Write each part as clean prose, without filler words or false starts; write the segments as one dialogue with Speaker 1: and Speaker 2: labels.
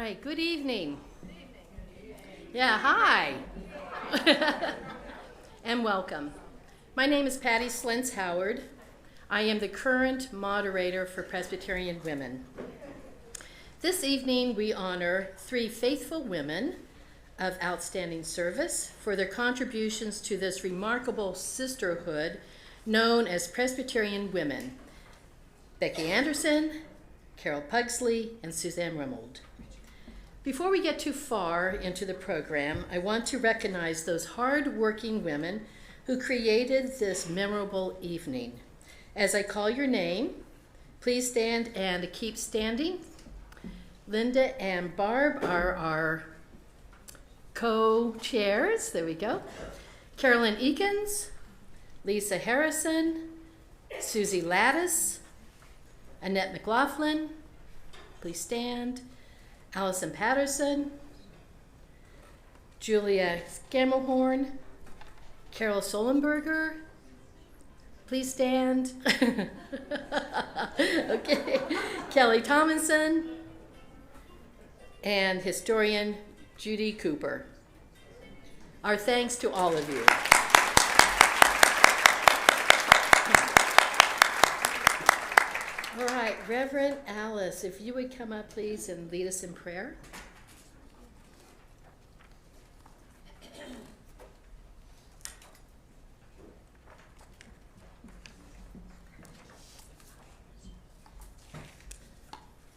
Speaker 1: right, good evening. Yeah, hi. And welcome. My name is Patty Slentz Howard. I am the current moderator for Presbyterian Women. This evening we honor 3 faithful women of outstanding service for their contributions to this remarkable sisterhood known as Presbyterian Women: Becky Anderson, Carole Pugsley, and Suzanne Rumold. Before we get too far into the program, I want to recognize those hard-working women who created this memorable evening. As I call your name, please stand and keep standing. Linda and Barb are our co-chairs. There we go. Carolyn Eakins, Lisa Harrison, Susie Lattice, Annette McLaughlin, please stand. Allison Patterson, Julia Scamelhorn, Carol Solenberger, please stand. Okay. Kelly Tomlinson, and historian Judy Cooper. Our thanks to all of you. All right, Reverend Alice, if you would come up, please, and lead us in prayer.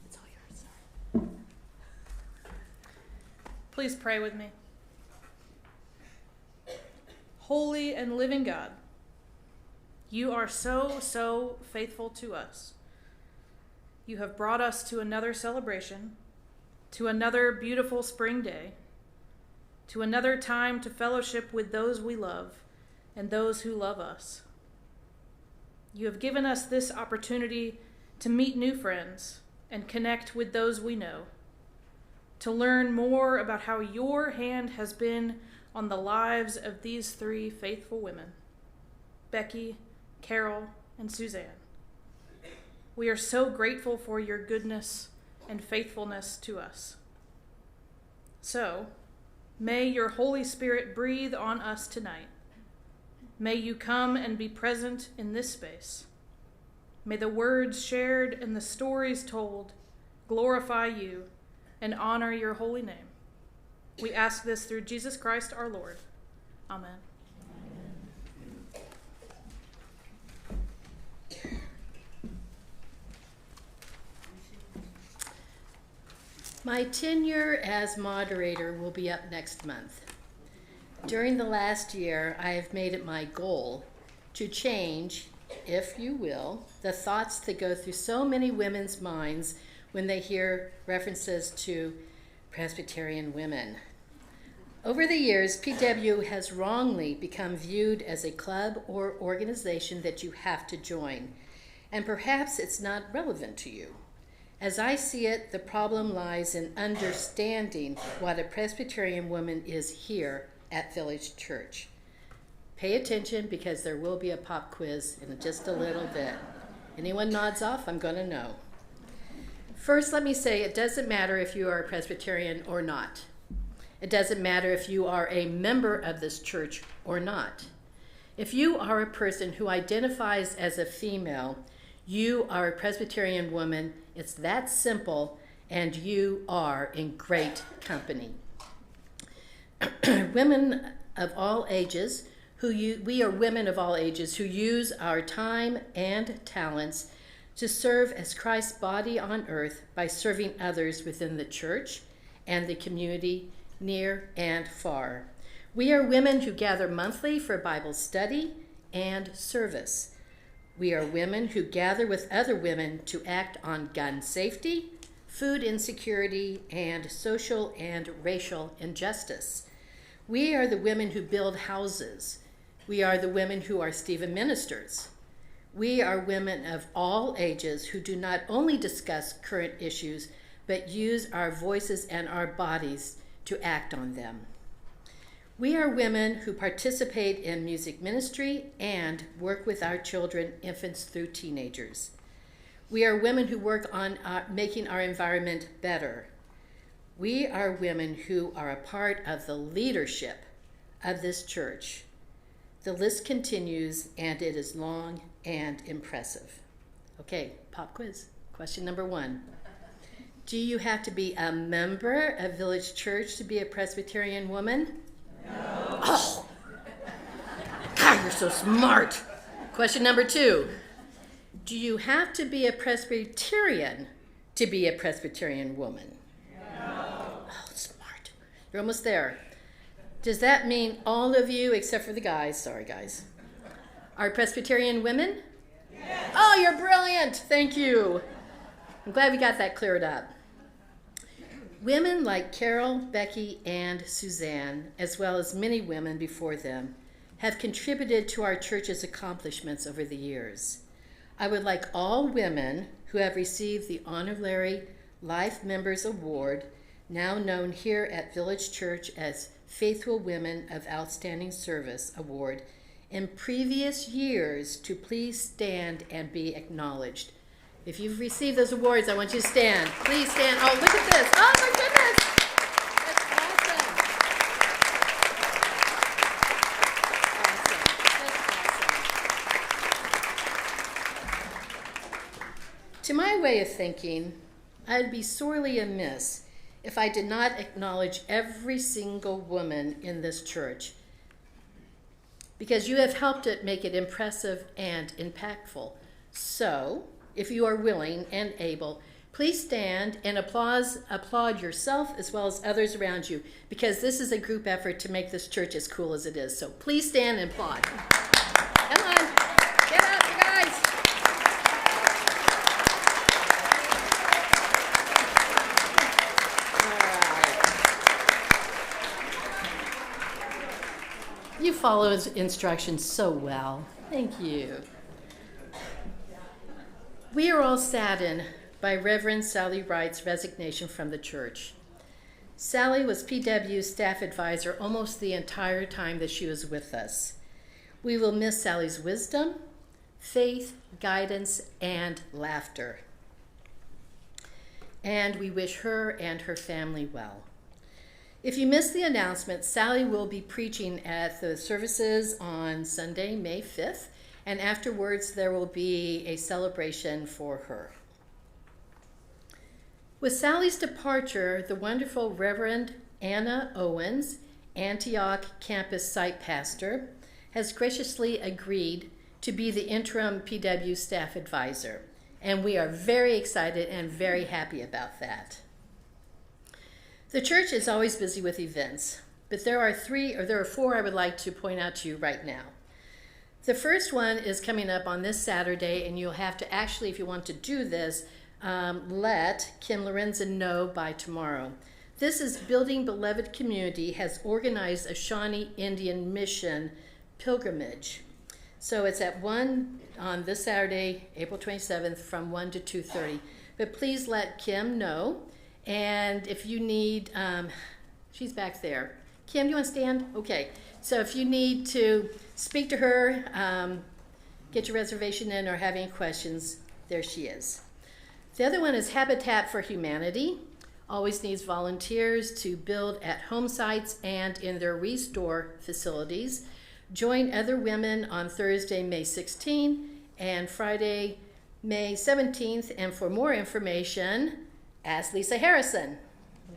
Speaker 1: It's all yours.
Speaker 2: Please pray with me. Holy and living God, you are so faithful to us. You have brought us to another celebration, to another beautiful spring day, to another time to fellowship with those we love and those who love us. You have given us this opportunity to meet new friends and connect with those we know, to learn more about how your hand has been on the lives of these 3 faithful women, Becky, Carole, and Suzanne. We are so grateful for your goodness and faithfulness to us. So, may your Holy Spirit breathe on us tonight. May you come and be present in this space. May the words shared and the stories told glorify you and honor your holy name. We ask this through Jesus Christ our Lord. Amen.
Speaker 1: My tenure as moderator will be up next month. During the last year, I have made it my goal to change, if you will, the thoughts that go through so many women's minds when they hear references to Presbyterian women. Over the years, PW has wrongly become viewed as a club or organization that you have to join, and perhaps it's not relevant to you. As I see it, the problem lies in understanding what a Presbyterian woman is here at Village Church. Pay attention because there will be a pop quiz in just a little bit. Anyone nods off, I'm going to know. First, let me say it doesn't matter if you are a Presbyterian or not. It doesn't matter if you are a member of this church or not. If you are a person who identifies as a female, you are a Presbyterian woman. It's that simple, and you are in great company. Women of all ages, we are women of all ages who use our time and talents to serve as Christ's body on earth by serving others within the church and the community near and far. We are women who gather monthly for Bible study and service. We are women who gather with other women to act on gun safety, food insecurity, and social and racial injustice. We are the women who build houses. We are the women who are Stephen ministers. We are women of all ages who do not only discuss current issues, but use our voices and our bodies to act on them. We are women who participate in music ministry and work with our children, infants through teenagers. We are women who work on making our environment better. We are women who are a part of the leadership of this church. The list continues, and it is long and impressive. Okay, pop quiz. Question number 1. Do you have to be a member of Village Church to be a Presbyterian woman?
Speaker 3: No.
Speaker 1: Oh! God, you're so smart. Question number 2. Do you have to be a Presbyterian to be a Presbyterian woman?
Speaker 3: No.
Speaker 1: Oh, smart. You're almost there. Does that mean all of you, except for the guys, sorry guys, are Presbyterian women?
Speaker 3: Yes.
Speaker 1: Oh, you're brilliant. Thank you. I'm glad we got that cleared up. Women like Carole, Becky, and Suzanne, as well as many women before them, have contributed to our church's accomplishments over the years. I would like all women who have received the Honorary Life Members Award, now known here at Village Church as Faithful Women of Outstanding Service Award, in previous years to please stand and be acknowledged. If you've received those awards, I want you to stand. Please stand. Oh, look at this. Oh, my goodness. That's awesome. Awesome. To my way of thinking, I'd be sorely amiss if I did not acknowledge every single woman in this church, because you have helped it make it impressive and impactful. So, if you are willing and able, please stand and applaud yourself as well as others around you, because this is a group effort to make this church as cool as it is. So please stand and applaud. Come on, get up, you guys. All right. You follow his instructions so well. Thank you. We are all saddened by Reverend Sally Wright's resignation from the church. Sally was PW's staff advisor almost the entire time that she was with us. We will miss Sally's wisdom, faith, guidance, and laughter. And we wish her and her family well. If you missed the announcement, Sally will be preaching at the services on Sunday, May 5th. And afterwards, there will be a celebration for her. With Sally's departure, the wonderful Reverend Anna Owens, Antioch campus site pastor, has graciously agreed to be the interim PW staff advisor. And we are very excited and very happy about that. The church is always busy with events, but there are 4 I would like to point out to you right now. The first one is coming up on this Saturday, and you'll have to actually, if you want to do this, let Kim Lorenzen know by tomorrow. This is Building Beloved Community has organized a Shawnee Indian Mission pilgrimage. So it's at 1 on this Saturday, April 27th, from 1 to 2:30. But please let Kim know. And if you need, she's back there. Kim, do you want to stand? Okay. So if you need to speak to her, get your reservation in, or have any questions, there she is. The other one is Habitat for Humanity. Always needs volunteers to build at home sites and in their restore facilities. Join other women on Thursday, May 16th and Friday, May 17th. And for more information, ask Lisa Harrison.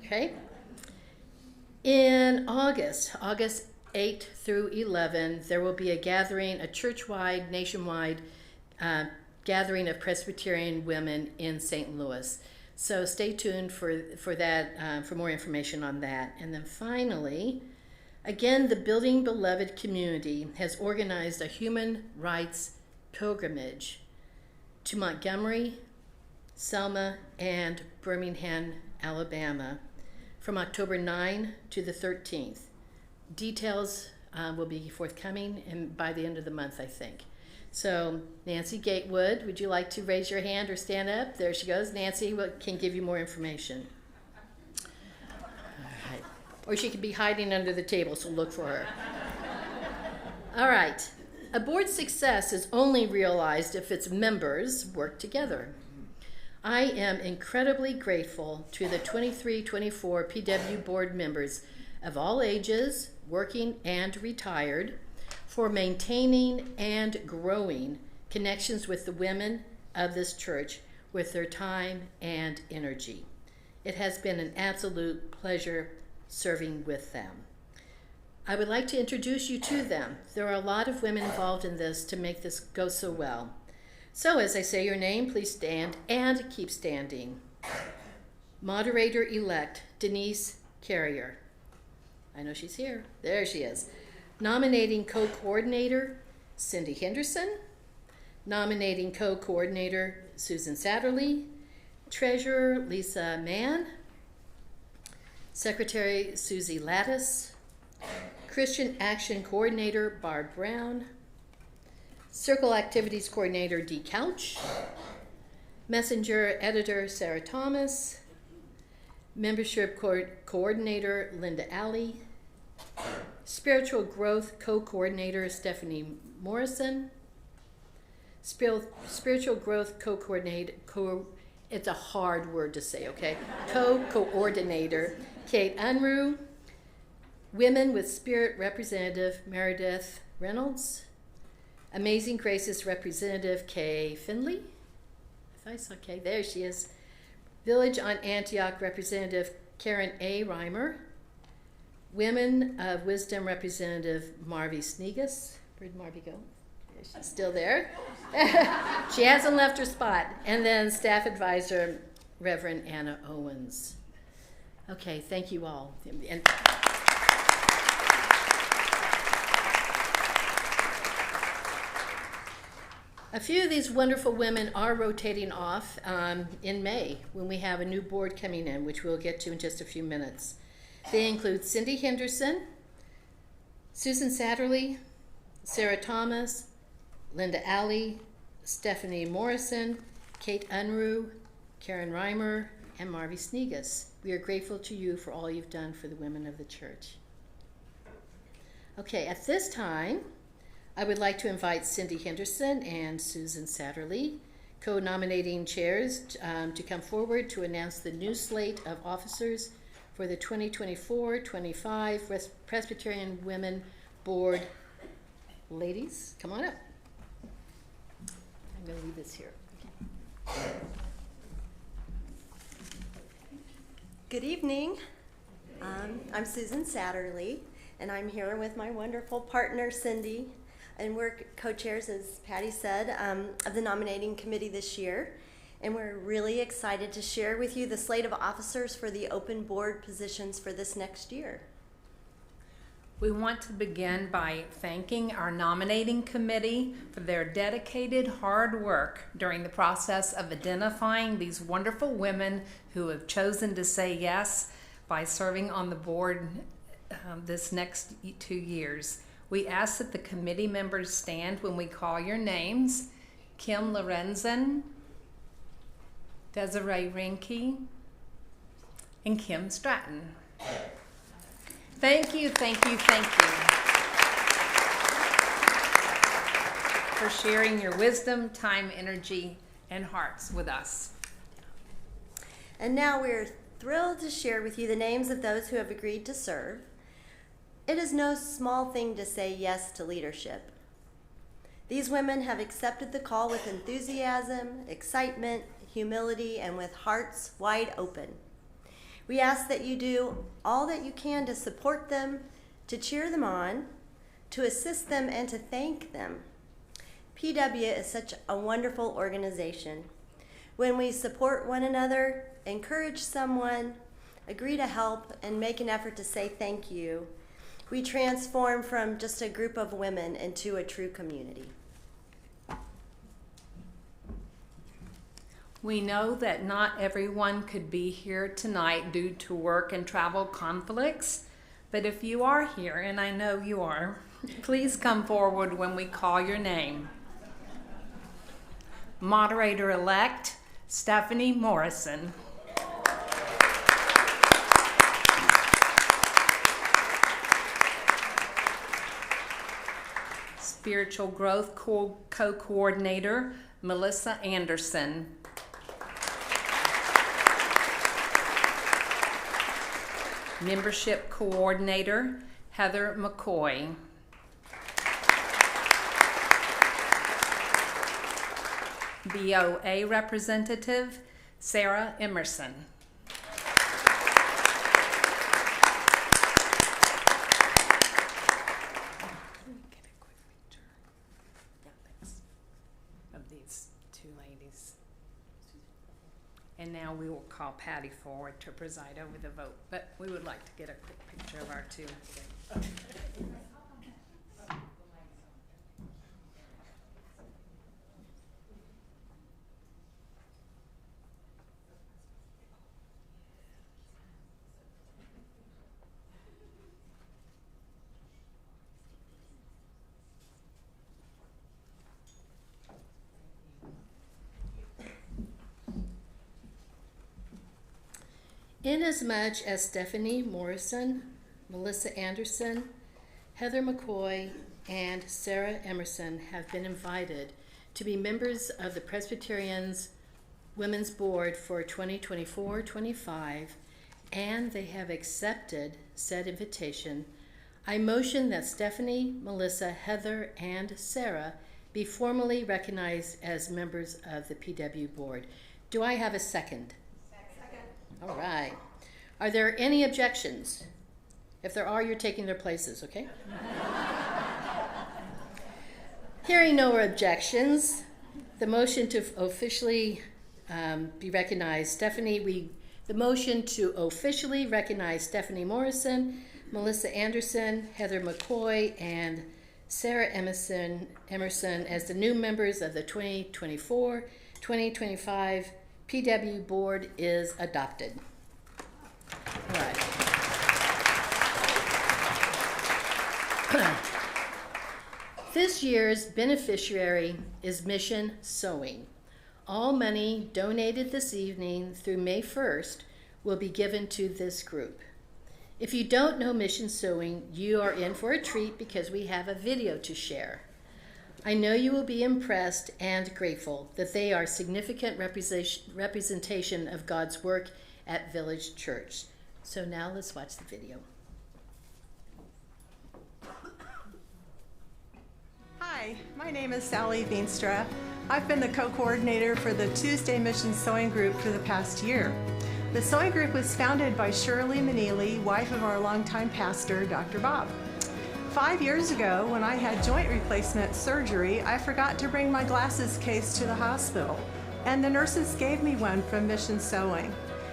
Speaker 1: Okay? In August 8 through 11, there will be a gathering, a church-wide, nationwide gathering of Presbyterian women in St. Louis. So stay tuned for that, for more information on that. And then finally, again, the Building Beloved Community has organized a human rights pilgrimage to Montgomery, Selma, and Birmingham, Alabama, from October 9 to the 13th. Details will be forthcoming and by the end of the month, I think. So Nancy Gatewood, would you like to raise your hand or stand up? There she goes. Nancy can give you more information. All right. Or she could be hiding under the table, so look for her. All right. A board's success is only realized if its members work together. I am incredibly grateful to the 23-24 PW board members of all ages, working and retired, for maintaining and growing connections with the women of this church with their time and energy. It has been an absolute pleasure serving with them. I would like to introduce you to them. There are a lot of women involved in this to make this go so well. So as I say your name, please stand and keep standing. Moderator-elect Denise Carrier. I know she's here. There she is. Nominating co-coordinator Cindy Henderson. Nominating co-coordinator Susan Satterley. Treasurer Lisa Mann. Secretary Susie Lattis. Christian Action Coordinator Barb Brown. Circle Activities Coordinator Dee Couch. Messenger Editor Sarah Thomas. Membership Coordinator Linda Alley. Spiritual Growth Co-Coordinator Stephanie Morrison. Spiritual Growth Co-Coordinator, it's a hard word to say, okay? Co-Coordinator Kate Unruh. Women with Spirit Representative Meredith Reynolds. Amazing Graces Representative Kay Finley. I saw Kay, there she is. Village on Antioch Representative Karen A. Reimer. Women of Wisdom Representative Marvy Snegus. Where'd Marvy go? Yeah, she's still there. She hasn't left her spot. And then Staff Advisor Reverend Anna Owens. Okay, thank you all. And a few of these wonderful women are rotating off in May when we have a new board coming in, which we'll get to in just a few minutes. They include Cindy Henderson, Susan Satterley, Sarah Thomas, Linda Alley, Stephanie Morrison, Kate Unruh, Karen Reimer, and Marvy Snegus. We are grateful to you for all you've done for the women of the church. Okay, at this time, I would like to invite Cindy Henderson and Susan Satterley, co-nominating chairs, to come forward to announce the new slate of officers for the 2024-25 Presbyterian Women Board. Ladies, come on up. I'm going to leave this here. Okay.
Speaker 4: Good evening. I'm Susan Satterley, and I'm here with my wonderful partner, Cindy. And we're co-chairs, as Patty said, of the nominating committee this year. And we're really excited to share with you the slate of officers for the open board positions for this next year.
Speaker 5: We want to begin by thanking our nominating committee for their dedicated hard work during the process of identifying these wonderful women who have chosen to say yes by serving on the board this next 2 years. We ask that the committee members stand when we call your names. Kim Lorenzen, Desiree Rinke, and Kim Stratton. Thank you, thank you, thank you for sharing your wisdom, time, energy, and hearts with us.
Speaker 4: And now we're thrilled to share with you the names of those who have agreed to serve. It is no small thing to say yes to leadership. These women have accepted the call with enthusiasm, excitement, humility, and with hearts wide open. We ask that you do all that you can to support them, to cheer them on, to assist them, and to thank them. PW is such a wonderful organization. When we support one another, encourage someone, agree to help, and make an effort to say thank you, we transform from just a group of women into a true community.
Speaker 5: We know that not everyone could be here tonight due to work and travel conflicts, but if you are here, and I know you are, please come forward when we call your name. Moderator-elect Stephanie Morrison. Spiritual Growth Co-Coordinator Melissa Anderson. Membership Coordinator, Heather McCoy. BOA Representative, Sarah Emerson. Of these two ladies. And now we will call Patty forward to preside over the vote, but we would like to get a quick picture of our two.
Speaker 1: Inasmuch as Stephanie Morrison, Melissa Anderson, Heather McCoy, and Sarah Emerson have been invited to be members of the Presbyterian's Women's Board for 2024-25, and they have accepted said invitation, I motion that Stephanie, Melissa, Heather, and Sarah be formally recognized as members of the PW Board. Do I have a second? All right. Are there any objections? If there are, you're taking their places, okay? Hearing no objections, the motion to officially be recognized, the motion to officially recognize Stephanie Morrison, Melissa Anderson, Heather McCoy, and Sarah Emerson as the new members of the 2024-2025 PW Board is adopted. All right. This year's beneficiary is Mission Sewing. All money donated this evening through May 1st will be given to this group. If you don't know Mission Sewing, you are in for a treat because we have a video to share. I know you will be impressed and grateful that they are significant representation of God's work at Village Church. So now let's watch the video.
Speaker 6: Hi, my name is Sally Veenstra. I've been the co-coordinator for the Tuesday Mission Sewing Group for the past year. The sewing group was founded by Shirley Manili, wife of our longtime pastor, Dr. Bob. 5 years ago, when I had joint replacement surgery, I forgot to bring my glasses case to the hospital, and the nurses gave me one from Mission Sewing.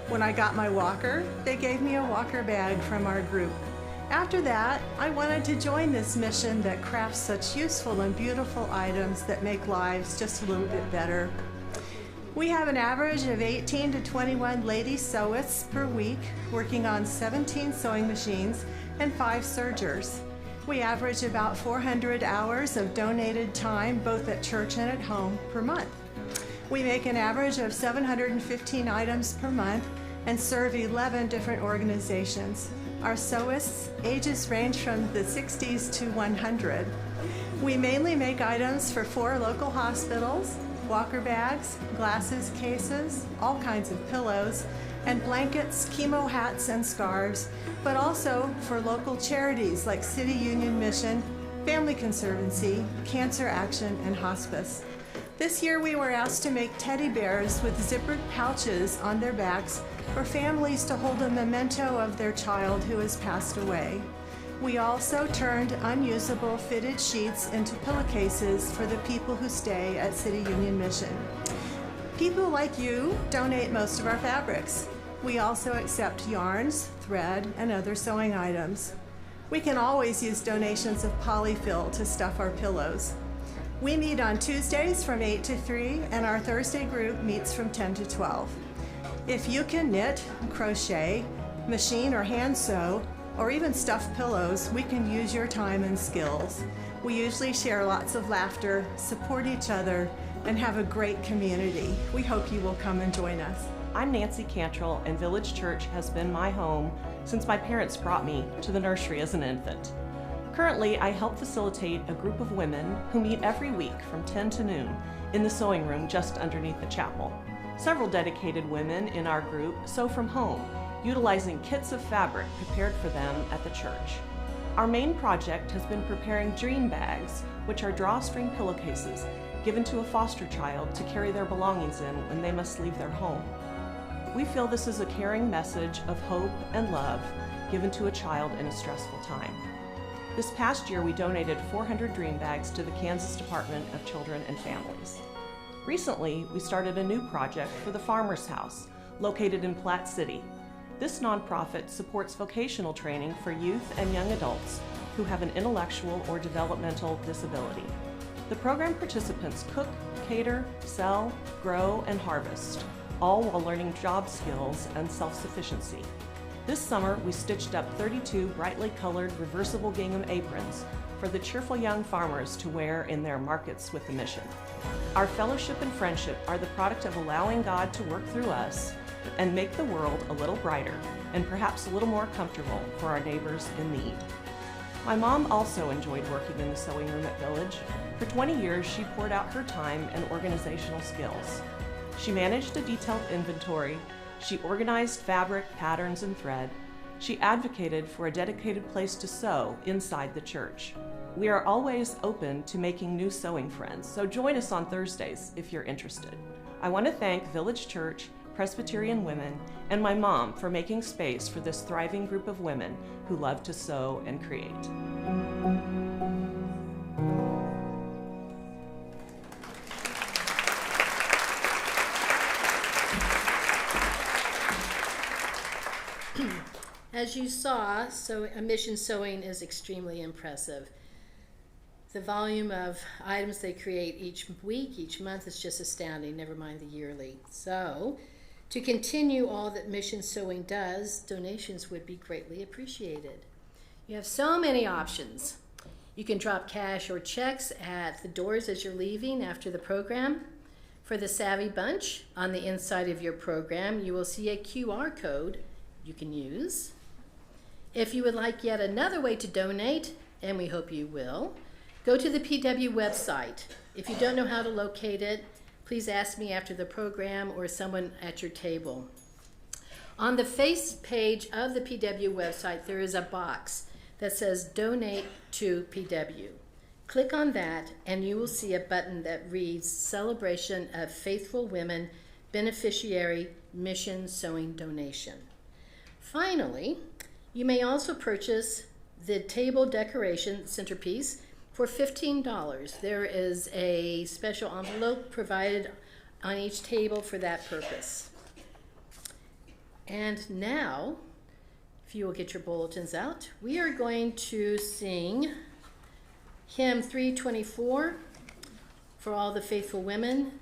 Speaker 6: When I got my walker, they gave me a walker bag from our group. After that, I wanted to join this mission that crafts such useful and beautiful items that make lives just a little bit better. We have an average of 18 to 21 lady sewists per week, working on 17 sewing machines and 5 sergers. We average about 400 hours of donated time, both at church and at home, per month. We make an average of 715 items per month and serve 11 different organizations. Our sewists' ages range from the 60s to 100. We mainly make items for 4 local hospitals, walker bags, glasses cases, all kinds of pillows, and blankets, chemo hats, and scarves, but also for local charities like City Union Mission, Family Conservancy, Cancer Action, and Hospice. This year we were asked to make teddy bears with zippered pouches on their backs for families to hold a memento of their child who has passed away. We also turned unusable fitted sheets into pillowcases for the people who stay at City Union Mission. People like you donate most of our fabrics. We also accept yarns, thread, and other sewing items. We can always use donations of polyfill to stuff our pillows. We meet on Tuesdays from 8 to 3, and our Thursday group meets from 10 to 12. If you can knit, crochet, machine or hand sew, or even stuff pillows, we can use your time and skills. We usually share lots of laughter, support each other, and have a great community. We hope you will come and join us.
Speaker 7: I'm Nancy Cantrell, and Village Church has been my home since my parents brought me to the nursery as an infant. Currently, I help facilitate a group of women who meet every week from 10 to noon in the sewing room just underneath the chapel. Several dedicated women in our group sew from home, utilizing kits of fabric prepared for them at the church. Our main project has been preparing dream bags, which are drawstring pillowcases given to a foster child to carry their belongings in when they must leave their home. We feel this is a caring message of hope and love given to a child in a stressful time. This past year, we donated 400 dream bags to the Kansas Department of Children and Families. Recently, we started a new project for the Farmer's House, located in Platte City. This nonprofit supports vocational training for youth and young adults who have an intellectual or developmental disability. The program participants cook, cater, sell, grow, and harvest, all while learning job skills and self-sufficiency. This summer, we stitched up 32 brightly colored reversible gingham aprons for the cheerful young farmers to wear in their markets with the mission. Our fellowship and friendship are the product of allowing God to work through us and make the world a little brighter and perhaps a little more comfortable for our neighbors in need. My mom also enjoyed working in the sewing room at Village. For 20 years, she poured out her time and organizational skills. She managed a detailed inventory. She organized fabric, patterns, and thread. She advocated for a dedicated place to sew inside the church. We are always open to making new sewing friends, so join us on Thursdays if you're interested. I want to thank Village Church, Presbyterian Women, and my mom for making space for this thriving group of women who love to sew and create.
Speaker 1: As you saw, mission sewing is extremely impressive. The volume of items they create each week, each month is just astounding, never mind the yearly. So, to continue all that mission sewing does, donations would be greatly appreciated. You have so many options. You can drop cash or checks at the doors as you're leaving after the program. For the Savvy Bunch, on the inside of your program, you will see a QR code you can use. If you would like yet another way to donate, and we hope you will, go to the PW website. If you don't know how to locate it, please ask me after the program or someone at your table. On the face page of the PW website, there is a box that says Donate to PW. Click on that and you will see a button that reads Celebration of Faithful Women Beneficiary Mission Sewing Donation. Finally, you may also purchase the table decoration centerpiece for $15. There is a special envelope provided on each table for that purpose. And now, if you will get your bulletins out, we are going to sing hymn 324 for all the faithful women.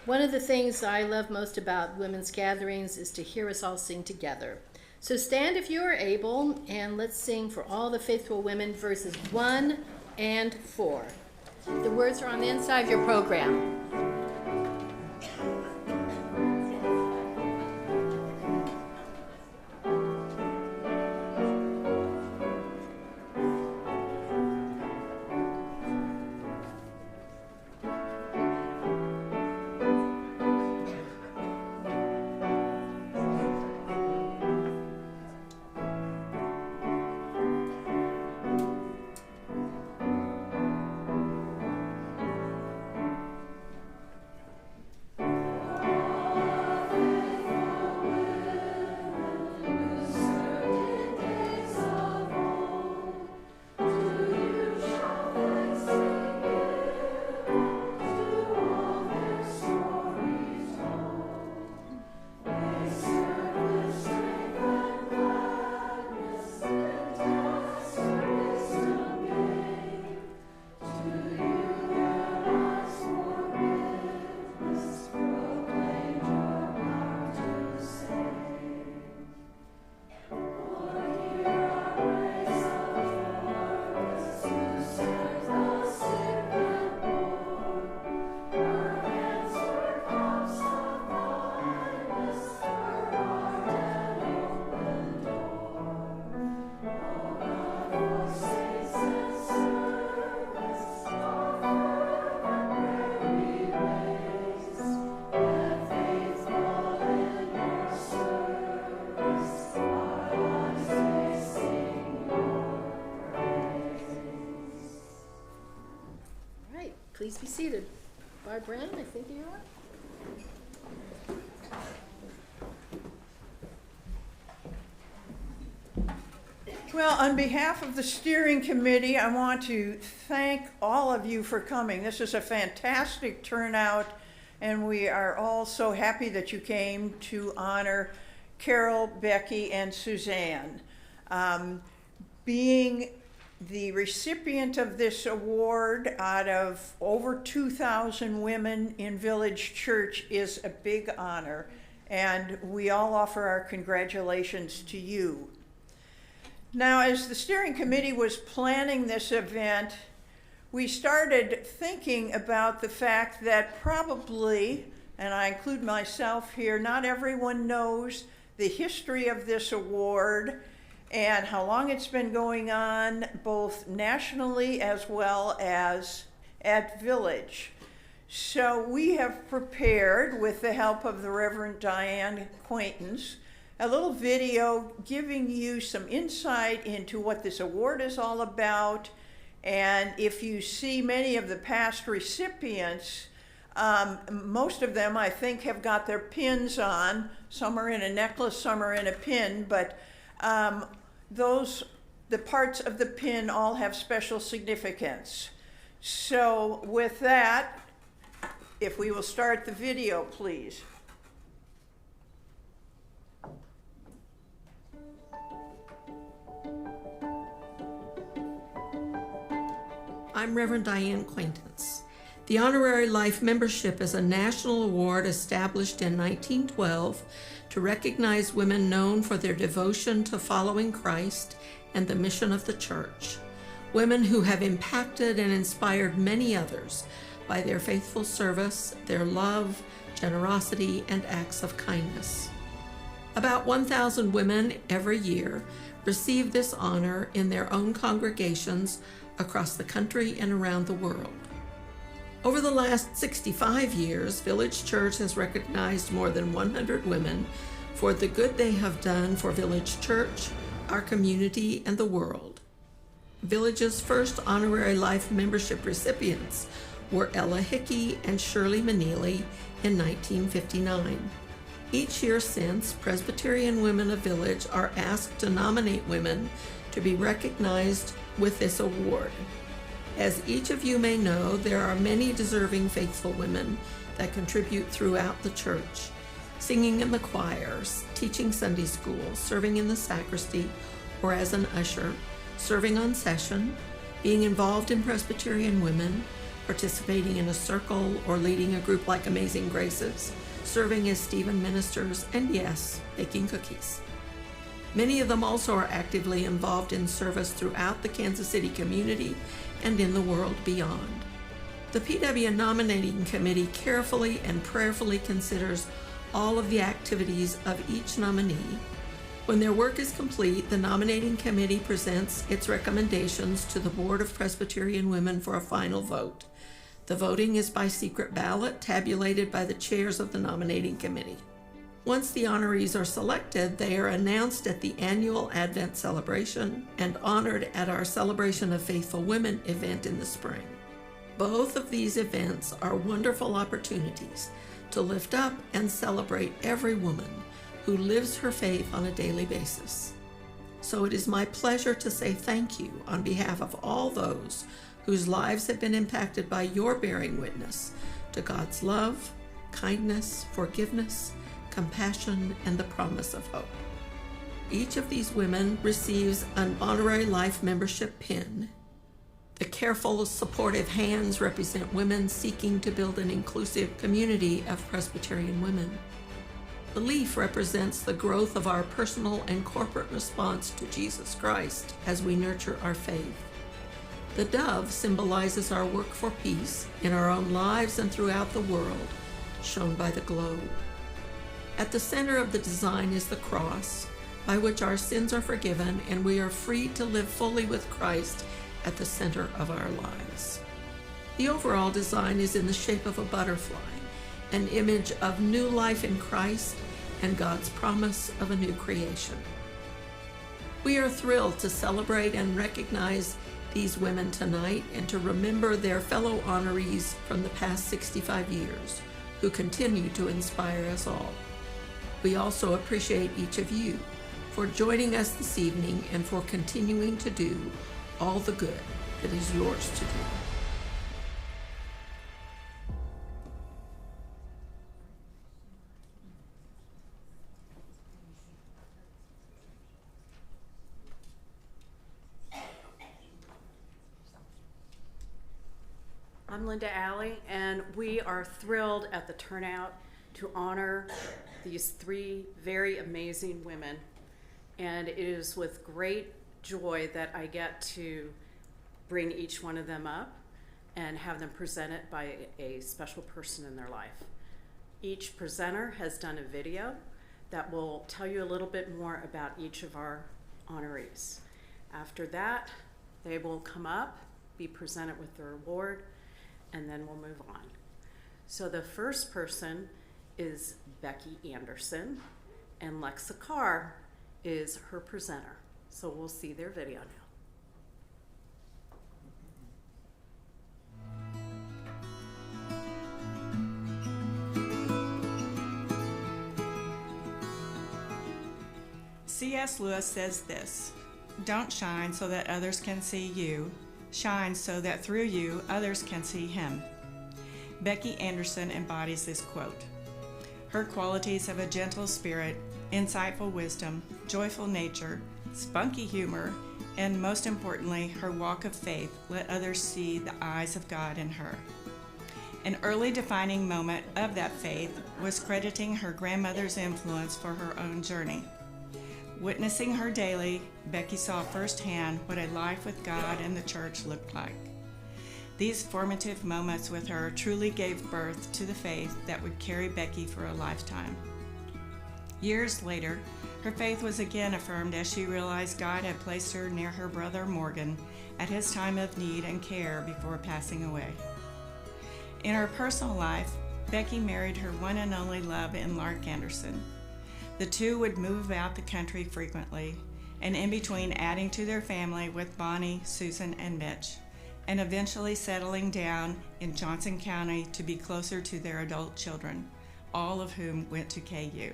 Speaker 1: One of the things I love most about women's gatherings is to hear us all sing together. So stand if you are able, and let's sing for all the faithful women, verses 1 and 4. The words are on the inside of your program. Please be seated. Barb Brown, I think you're up.
Speaker 3: Well, on behalf of the steering committee, I want to thank all of you for coming. This is a fantastic turnout, and we are all so happy that you came to honor Carole, Becky, and Suzanne. Being the recipient of this award out of over 2,000 women in Village Church is a big honor, and we all offer our congratulations to you. Now, as the steering committee was planning this event, we started thinking about the fact that probably, and I include myself here, not everyone knows the history of this award and how long it's been going on, both nationally as well as at Village. So we have prepared, with the help of the Reverend Diane Quaintance, a little video giving you some insight into what this award is all about. And if you see many of the past recipients, most of them, I think, have got their pins on. Some are in a necklace, some are in a pin, but the parts of the pin all have special significance. So with that, if we will start the video, please.
Speaker 8: I'm Reverend Diane Quaintance. The Honorary Life Membership is a national award established in 1912 to recognize women known for their devotion to following Christ and the mission of the church. Women who have impacted and inspired many others by their faithful service, their love, generosity, and acts of kindness. About 1,000 women every year receive this honor in their own congregations across the country and around the world. Over the last 65 years, Village Church has recognized more than 100 women for the good they have done for Village Church, our community, and the world. Village's first Honorary Life Membership recipients were Ella Hickey and Shirley Meneely in 1959. Each year since, Presbyterian women of Village are asked to nominate women to be recognized with this award. As each of you may know, there are many deserving faithful women that contribute throughout the church, singing in the choirs, teaching Sunday school, serving in the sacristy or as an usher, serving on session, being involved in Presbyterian women, participating in a circle or leading a group like Amazing Graces, serving as Stephen ministers, and yes, baking cookies. Many of them also are actively involved in service throughout the Kansas City community and in the world beyond. The PW Nominating Committee carefully and prayerfully considers all of the activities of each nominee. When their work is complete, the Nominating Committee presents its recommendations to the Board of Presbyterian Women for a final vote. The voting is by secret ballot, tabulated by the chairs of the Nominating Committee. Once the honorees are selected, they are announced at the annual Advent celebration and honored at our Celebration of Faithful Women event in the spring. Both of these events are wonderful opportunities to lift up and celebrate every woman who lives her faith on a daily basis. So it is my pleasure to say thank you on behalf of all those whose lives have been impacted by your bearing witness to God's love, kindness, forgiveness, compassion, and the promise of hope. Each of these women receives an Honorary Life Membership pin. The careful, supportive hands represent women seeking to build an inclusive community of Presbyterian women. The leaf represents the growth of our personal and corporate response to Jesus Christ as we nurture our faith. The dove symbolizes our work for peace in our own lives and throughout the world, shown by the globe. At the center of the design is the cross, by which our sins are forgiven and we are free to live fully with Christ at the center of our lives. The overall design is in the shape of a butterfly, an image of new life in Christ and God's promise of a new creation. We are thrilled to celebrate and recognize these women tonight and to remember their fellow honorees from the past 65 years who continue to inspire us all. We also appreciate each of you for joining us this evening and for continuing to do all the good that is yours to do.
Speaker 9: I'm Linda Alley, and we are thrilled at the turnout to honor these three very amazing women. And it is with great joy that I get to bring each one of them up and have them presented by a special person in their life. Each presenter has done a video that will tell you a little bit more about each of our honorees. After that, they will come up, be presented with their award, and then we'll move on. So the first person is Becky Anderson, and Lexa Carr is her presenter. So we'll see their video now.
Speaker 10: C.S. Lewis says this: "Don't shine so that others can see you. Shine so that through you others can see him." Becky Anderson embodies this quote. Her qualities of a gentle spirit, insightful wisdom, joyful nature, spunky humor, and most importantly, her walk of faith let others see the eyes of God in her. An early defining moment of that faith was crediting her grandmother's influence for her own journey. Witnessing her daily, Becky saw firsthand what a life with God and the church looked like. These formative moments with her truly gave birth to the faith that would carry Becky for a lifetime. Years later, her faith was again affirmed as she realized God had placed her near her brother Morgan at his time of need and care before passing away. In her personal life, Becky married her one and only love in Lark Anderson. The two would move about the country frequently, and in between adding to their family with Bonnie, Susan, and Mitch, and eventually settling down in Johnson County to be closer to their adult children, all of whom went to KU.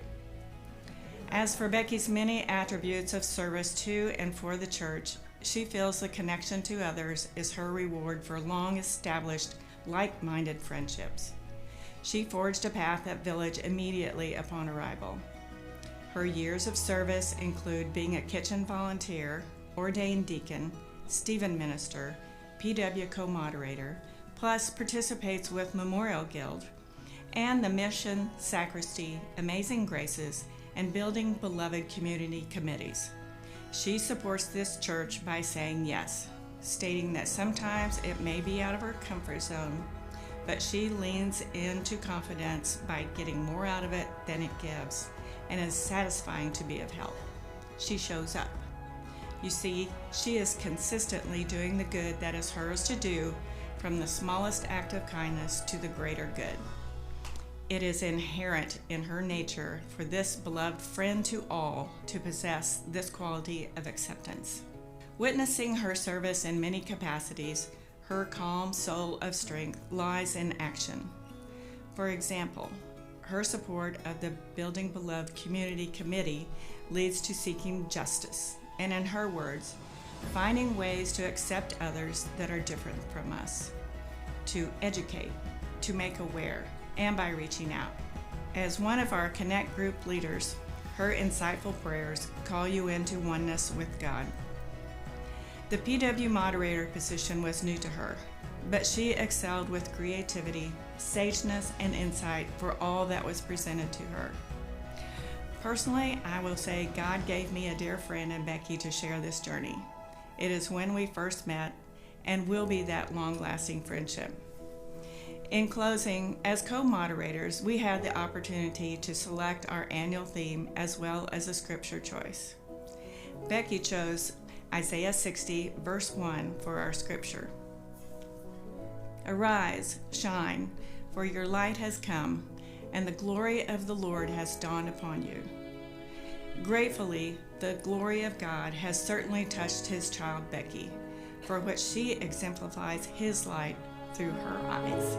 Speaker 10: As for Becky's many attributes of service to and for the church, she feels the connection to others is her reward for long-established, like-minded friendships. She forged a path at Village immediately upon arrival. Her years of service include being a kitchen volunteer, ordained deacon, Stephen minister, PW co-moderator, plus participates with Memorial Guild, and the Mission, Sacristy, Amazing Graces, and Building Beloved community committees. She supports this church by saying yes, stating that sometimes it may be out of her comfort zone, but she leans into confidence by getting more out of it than it gives, and is satisfying to be of help. She shows up. You see, she is consistently doing the good that is hers to do, from the smallest act of kindness to the greater good. It is inherent in her nature for this beloved friend to all to possess this quality of acceptance. Witnessing her service in many capacities, her calm soul of strength lies in action. For example, her support of the Building Beloved Community Committee leads to seeking justice, and in her words, finding ways to accept others that are different from us, to educate, to make aware, and by reaching out. As one of our Connect group leaders, her insightful prayers call you into oneness with God. The PW moderator position was new to her, but she excelled with creativity, sageness, and insight for all that was presented to her. Personally, I will say God gave me a dear friend in Becky to share this journey. It is when we first met and will be that long-lasting friendship. In closing, as co-moderators, we had the opportunity to select our annual theme as well as a scripture choice. Becky chose Isaiah 60, verse 1 for our scripture. Arise, shine, for your light has come, and the glory of the Lord has dawned upon you. Gratefully, the glory of God has certainly touched his child Becky, for which she exemplifies His light through her eyes.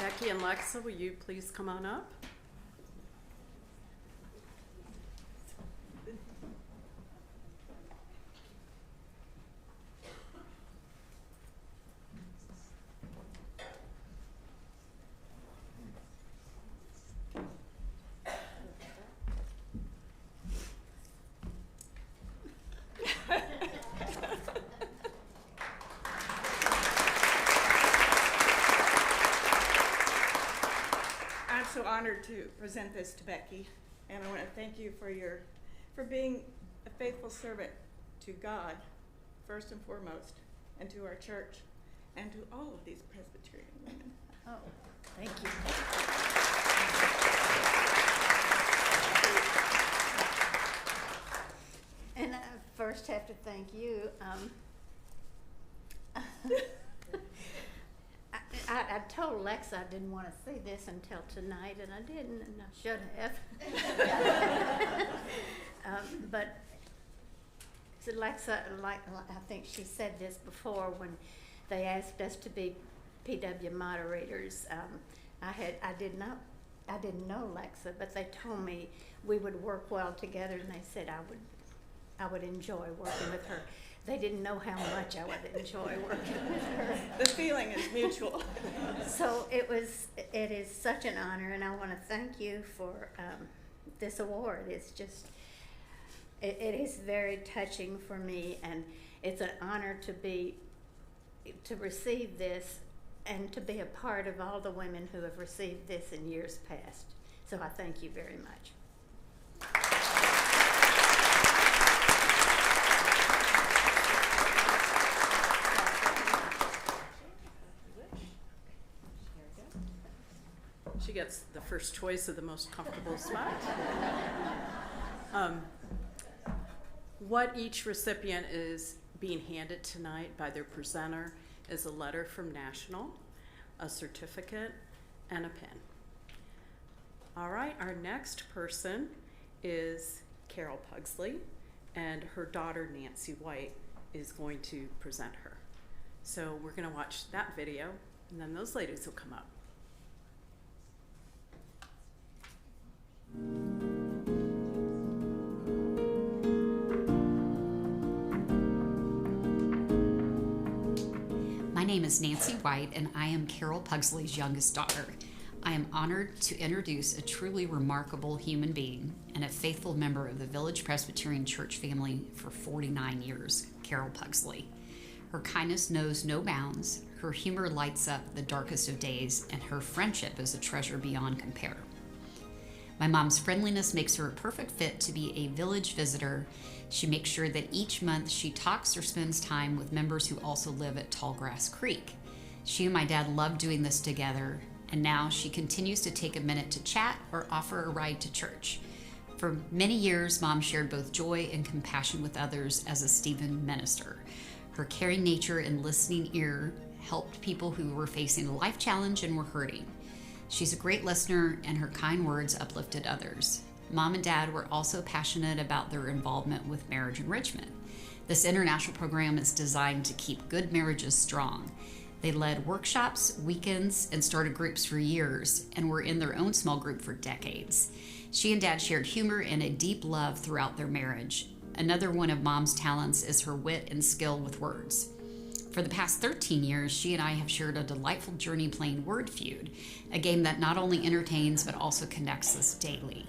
Speaker 9: Becky and Lexa, will you please come on up?
Speaker 6: I'm so honored to present this to Becky, and I want to thank you for being a faithful servant to God, first and foremost, and to our church, and to all of these Presbyterian women.
Speaker 1: Oh, thank you.
Speaker 11: And I first have to thank you. I told Lexa I didn't want to see this until tonight, and I didn't, and I should have. But so Lexa, like I think she said this before when they asked us to be PW moderators. I didn't know Lexa, but they told me we would work well together, and they said I would enjoy working with her. They didn't know how much I would enjoy working with her.
Speaker 6: The feeling is mutual.
Speaker 11: So it is such an honor, and I want to thank you for this award. It's just, it is very touching for me, and it's an honor to receive this and to be a part of all the women who have received this in years past. So I thank you very much.
Speaker 9: She gets the first choice of the most comfortable spot. What each recipient is being handed tonight by their presenter is a letter from National, a certificate, and a pin. All right, our next person is Carole Pugsley, and her daughter Nancy White is going to present her. So we're going to watch that video, and then those ladies will come up.
Speaker 12: My name is Nancy White, and I am Carole Pugsley's youngest daughter. I am honored to introduce a truly remarkable human being and a faithful member of the Village Presbyterian Church family for 49 years, Carole Pugsley. Her kindness knows no bounds, her humor lights up the darkest of days, and her friendship is a treasure beyond compare. My mom's friendliness makes her a perfect fit to be a village visitor. She makes sure that each month she talks or spends time with members who also live at Tallgrass Creek. She and my dad love doing this together, and now she continues to take a minute to chat or offer a ride to church. For many years, Mom shared both joy and compassion with others as a Stephen minister. Her caring nature and listening ear helped people who were facing a life challenge and were hurting. She's a great listener, and her kind words uplifted others. Mom and Dad were also passionate about their involvement with marriage enrichment. This international program is designed to keep good marriages strong. They led workshops, weekends, and started groups for years, and were in their own small group for decades. She and Dad shared humor and a deep love throughout their marriage. Another one of Mom's talents is her wit and skill with words. For the past 13 years, she and I have shared a delightful journey playing Word Feud, a game that not only entertains but also connects us daily.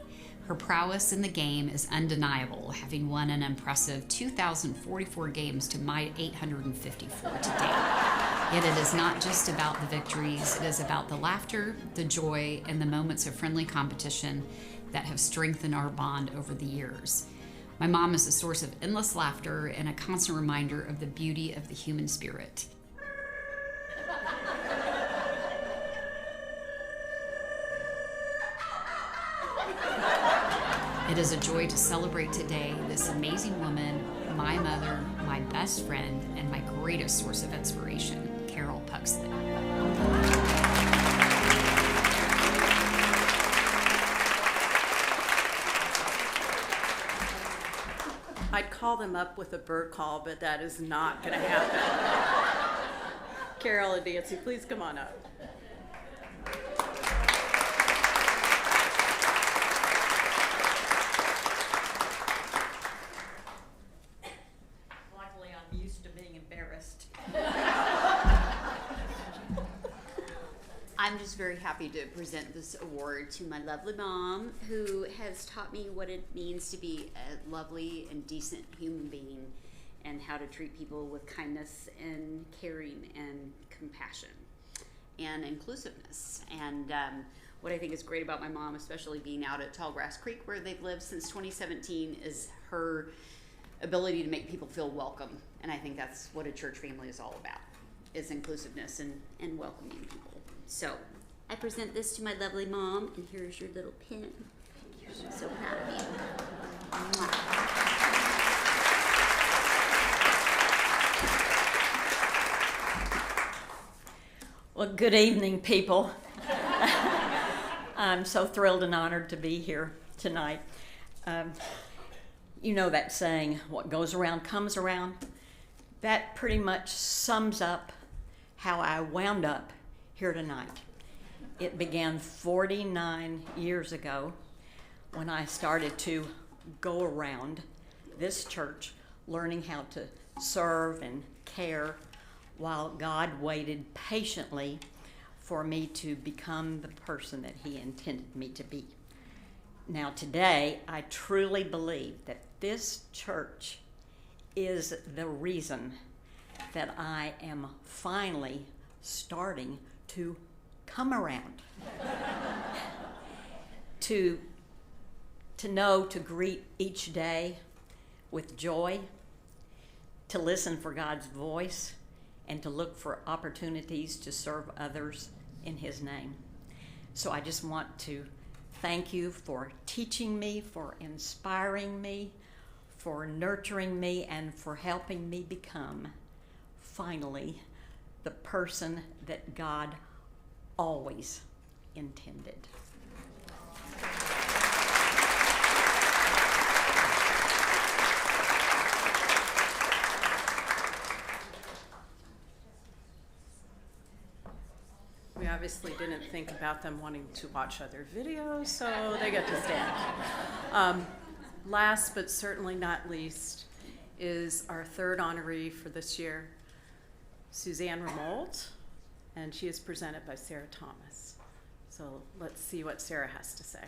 Speaker 12: Her prowess in the game is undeniable, having won an impressive 2,044 games to my 854 to date. Yet it is not just about the victories, it is about the laughter, the joy, and the moments of friendly competition that have strengthened our bond over the years. My mom is a source of endless laughter and a constant reminder of the beauty of the human spirit. It is a joy to celebrate today this amazing woman, my mother, my best friend, and my greatest source of inspiration, Carole Pugsley.
Speaker 9: I'd call them up with a bird call, but that is not going to happen. Carole and Nancy, please come on up.
Speaker 13: Luckily, I'm used to being embarrassed.
Speaker 14: I'm just very happy to present this award to my lovely mom, who has taught me what it means to be a lovely and decent human being and how to treat people with kindness and caring and compassion and inclusiveness. And what I think is great about my mom, especially being out at Tallgrass Creek where they've lived since 2017, is her ability to make people feel welcome. And I think that's what a church family is all about, is inclusiveness and welcoming people. So I present this to my lovely mom, and here's your little pin. I'm so proud of you. Mwah.
Speaker 13: Well, good evening, people. I'm so thrilled and honored to be here tonight. You know that saying, what goes around comes around? That pretty much sums up how I wound up here tonight. It began 49 years ago when I started to go around this church learning how to serve and care while God waited patiently for me to become the person that He intended me to be. Now today, I truly believe that this church is the reason that I am finally starting to come around. to know to greet each day with joy, to listen for God's voice, and to look for opportunities to serve others in His name. So I just want to thank you for teaching me, for inspiring me, for nurturing me, and for helping me become, finally, the person that God always intended.
Speaker 9: We obviously didn't think about them wanting to watch other videos, so they get to stand. Last but certainly not least is our third honoree for this year, Suzanne Rumold, and she is presented by Sarah Thomas. So let's see what Sarah has to say.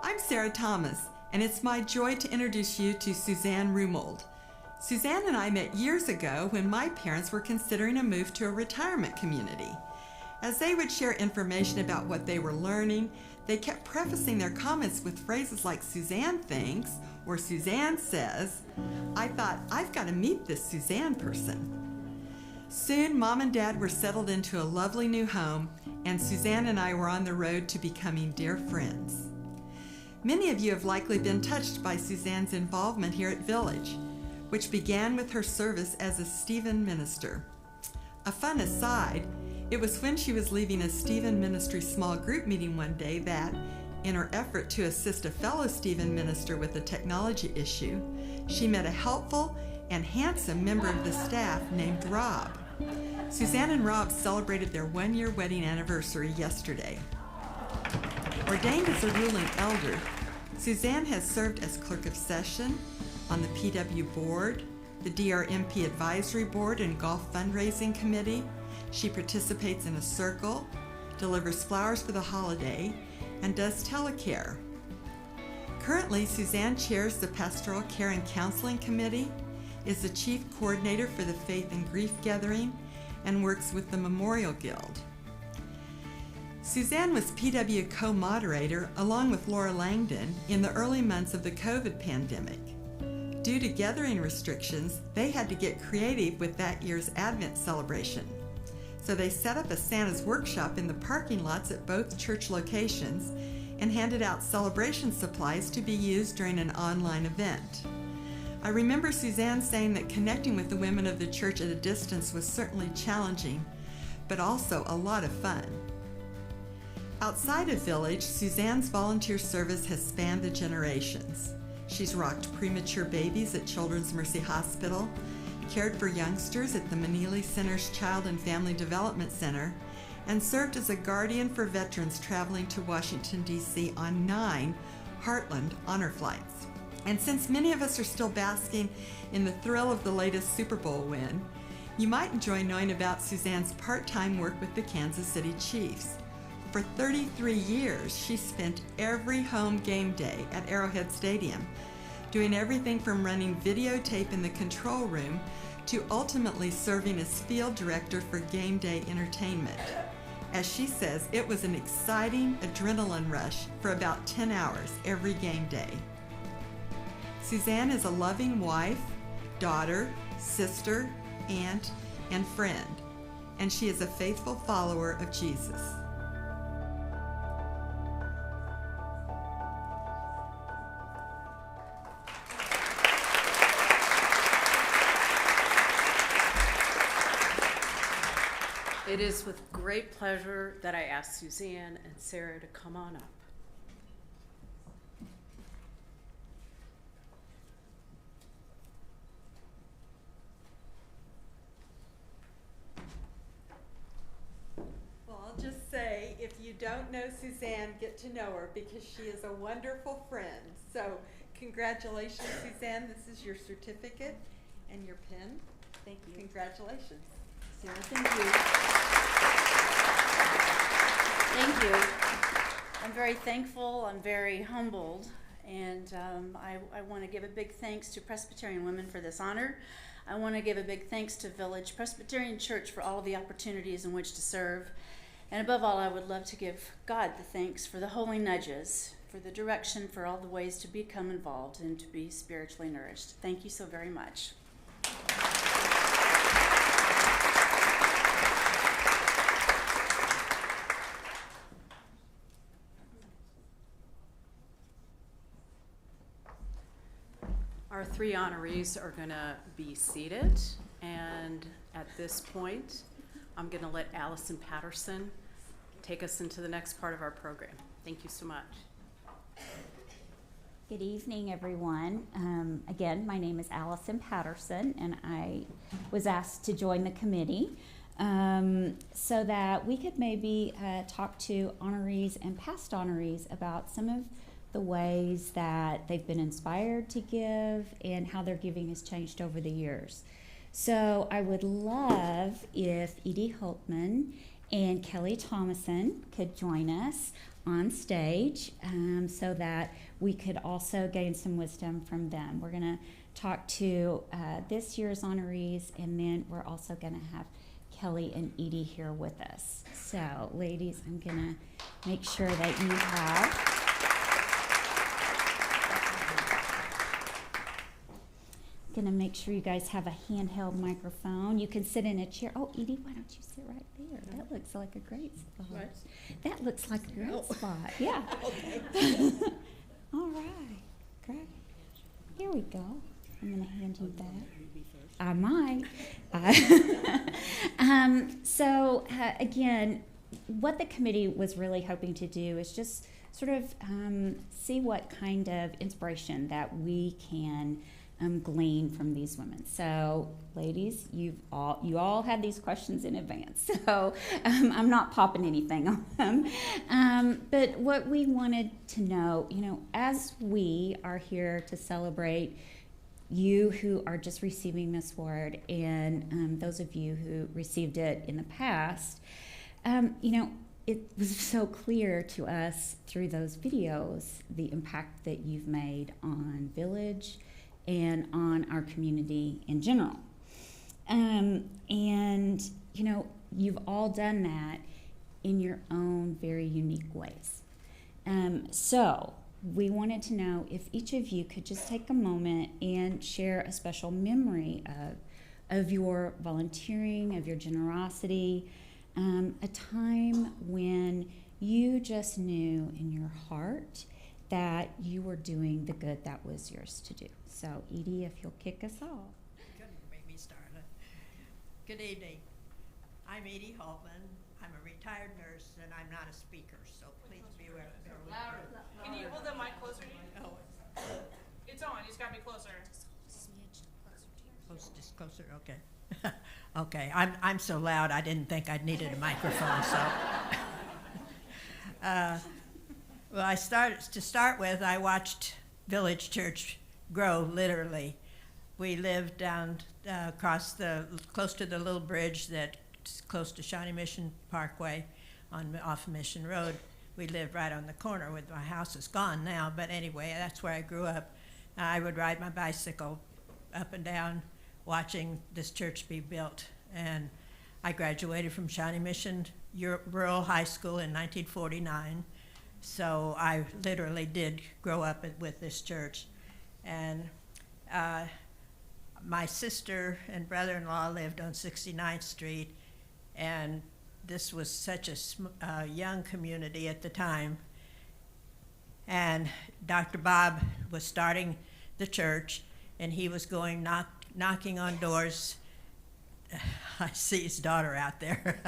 Speaker 15: I'm Sarah Thomas, and it's my joy to introduce you to Suzanne Rumold. Suzanne and I met years ago when my parents were considering a move to a retirement community. As they would share information about what they were learning, they kept prefacing their comments with phrases like Suzanne thinks or Suzanne says. I thought, I've got to meet this Suzanne person. Soon, Mom and Dad were settled into a lovely new home, and Suzanne and I were on the road to becoming dear friends. Many of you have likely been touched by Suzanne's involvement here at Village, which began with her service as a Stephen minister. A fun aside, it was when she was leaving a Stephen ministry small group meeting one day that, in her effort to assist a fellow Stephen minister with a technology issue, she met a helpful and handsome member of the staff named Rob. Suzanne and Rob celebrated their one-year wedding anniversary yesterday. Ordained as a ruling elder, Suzanne has served as clerk of session, on the PW board, the DRMP advisory board and golf fundraising committee. She participates in a circle, delivers flowers for the holiday, and does telecare. Currently, Suzanne chairs the Pastoral Care and Counseling Committee, is the chief coordinator for the Faith and Grief Gathering, and works with the Memorial Guild. Suzanne was PW co-moderator along with Laura Langdon in the early months of the COVID pandemic. due to gathering restrictions, they had to get creative with that year's Advent celebration. So they set up a Santa's workshop in the parking lots at both church locations and handed out celebration supplies to be used during an online event. I remember Suzanne saying that connecting with the women of the church at a distance was certainly challenging, but also a lot of fun. Outside of Village, Suzanne's volunteer service has spanned the generations. She's rocked premature babies at Children's Mercy Hospital, cared for youngsters at the Meneely Center's Child and Family Development Center, and served as a guardian for veterans traveling to Washington, D.C. on 9 Heartland honor flights. And since many of us are still basking in the thrill of the latest Super Bowl win, you might enjoy knowing about Suzanne's part-time work with the Kansas City Chiefs. For 33 years, she spent every home game day at Arrowhead Stadium, doing everything from running videotape in the control room to ultimately serving as field director for game day entertainment. As she says, it was an exciting adrenaline rush for about 10 hours every game day. Suzanne is a loving wife, daughter, sister, aunt, and friend, and she is a faithful follower of Jesus.
Speaker 9: It is with great pleasure that I ask Suzanne and Sarah to come on up.
Speaker 15: Well, I'll just say, if you don't know Suzanne, get to know her because she is a wonderful friend. So congratulations, Suzanne. This is your certificate and your pin.
Speaker 14: Thank you.
Speaker 15: Congratulations.
Speaker 14: Sarah, thank you. Thank you. I'm very thankful. I'm very humbled. And I want to give a big thanks to Presbyterian women for this honor. I want to give a big thanks to Village Presbyterian Church for all of the opportunities in which to serve. And above all, I would love to give God the thanks for the holy nudges, for the direction, for all the ways to become involved and to be spiritually nourished. Thank you so very much.
Speaker 9: Our three honorees are going to be seated, and at this point, I'm going to let Allison Patterson take us into the next part of our program. Thank you so much.
Speaker 16: Good evening, everyone. Again, my name is Allison Patterson, and I was asked to join the committee so that we could maybe talk to honorees and past honorees about some of the ways that they've been inspired to give and how their giving has changed over the years. So I would love if Edie Holtman and Kelly Thomason could join us on stage so that we could also gain some wisdom from them. We're going to talk to this year's honorees, and then we're also going to have Kelly and Edie here with us. So, ladies, I'm going to make sure that you have... Gonna make sure you guys have a handheld microphone. You can sit in a chair. Oh, Edie, why don't you sit right there? That looks like a great spot.
Speaker 1: What?
Speaker 16: That looks like a great spot. Yeah. All right. Great. Here we go. I'm gonna hand you that. I might. Again, what the committee was really hoping to do is just sort of see what kind of inspiration that we can glean from these women. So, ladies, you all had these questions in advance, so I'm not popping anything on them. But what we wanted to know, as we are here to celebrate you who are just receiving this award and those of you who received it in the past, it was so clear to us through those videos the impact that you've made on Village and on our community in general. You've all done that in your own very unique ways. So we wanted to know if each of you could just take a moment and share a special memory of your volunteering, of your generosity, a time when you just knew in your heart that you were doing the good that was yours to do. So, Edie, if you'll kick us off.
Speaker 17: Make me start. Good evening. I'm Edie Holtman. I'm a retired nurse, and I'm not a speaker, so please be aware.
Speaker 2: Can you hold the mic closer to you?
Speaker 17: Oh,
Speaker 2: It's on. You just got to be closer.
Speaker 17: just closer. Okay. Okay. I'm so loud. I didn't think I'd needed a microphone. So, well, I watched Village Church grow literally. We lived down close to the little bridge that's close to Shawnee Mission Parkway off Mission Road. We lived right on the corner with my house is gone now, but anyway, that's where I grew up. I would ride my bicycle up and down watching this church be built. And I graduated from Shawnee Mission Rural High School in 1949. So I literally did grow up with this church. And my sister and brother-in-law lived on 69th Street, and this was such a young community at the time. And Dr. Bob was starting the church, and he was going knocking on doors. I see his daughter out there.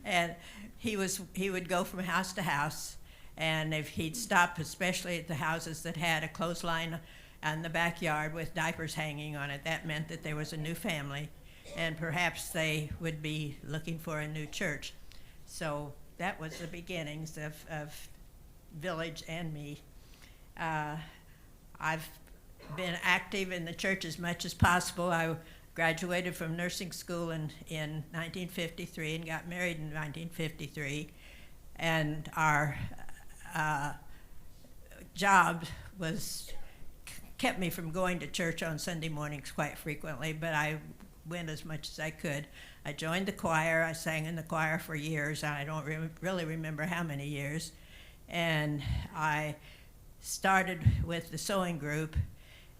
Speaker 17: And he would go from house to house, and if he'd stop, especially at the houses that had a clothesline in the backyard with diapers hanging on it, that meant that there was a new family, and perhaps they would be looking for a new church. So that was the beginnings of Village and me. I've been active in the church as much as possible. I graduated from nursing school in 1953 and got married in 1953. And our job kept me from going to church on Sunday mornings quite frequently, but I went as much as I could. I joined the choir. I sang in the choir for years. I don't really remember how many years. And I started with the sewing group,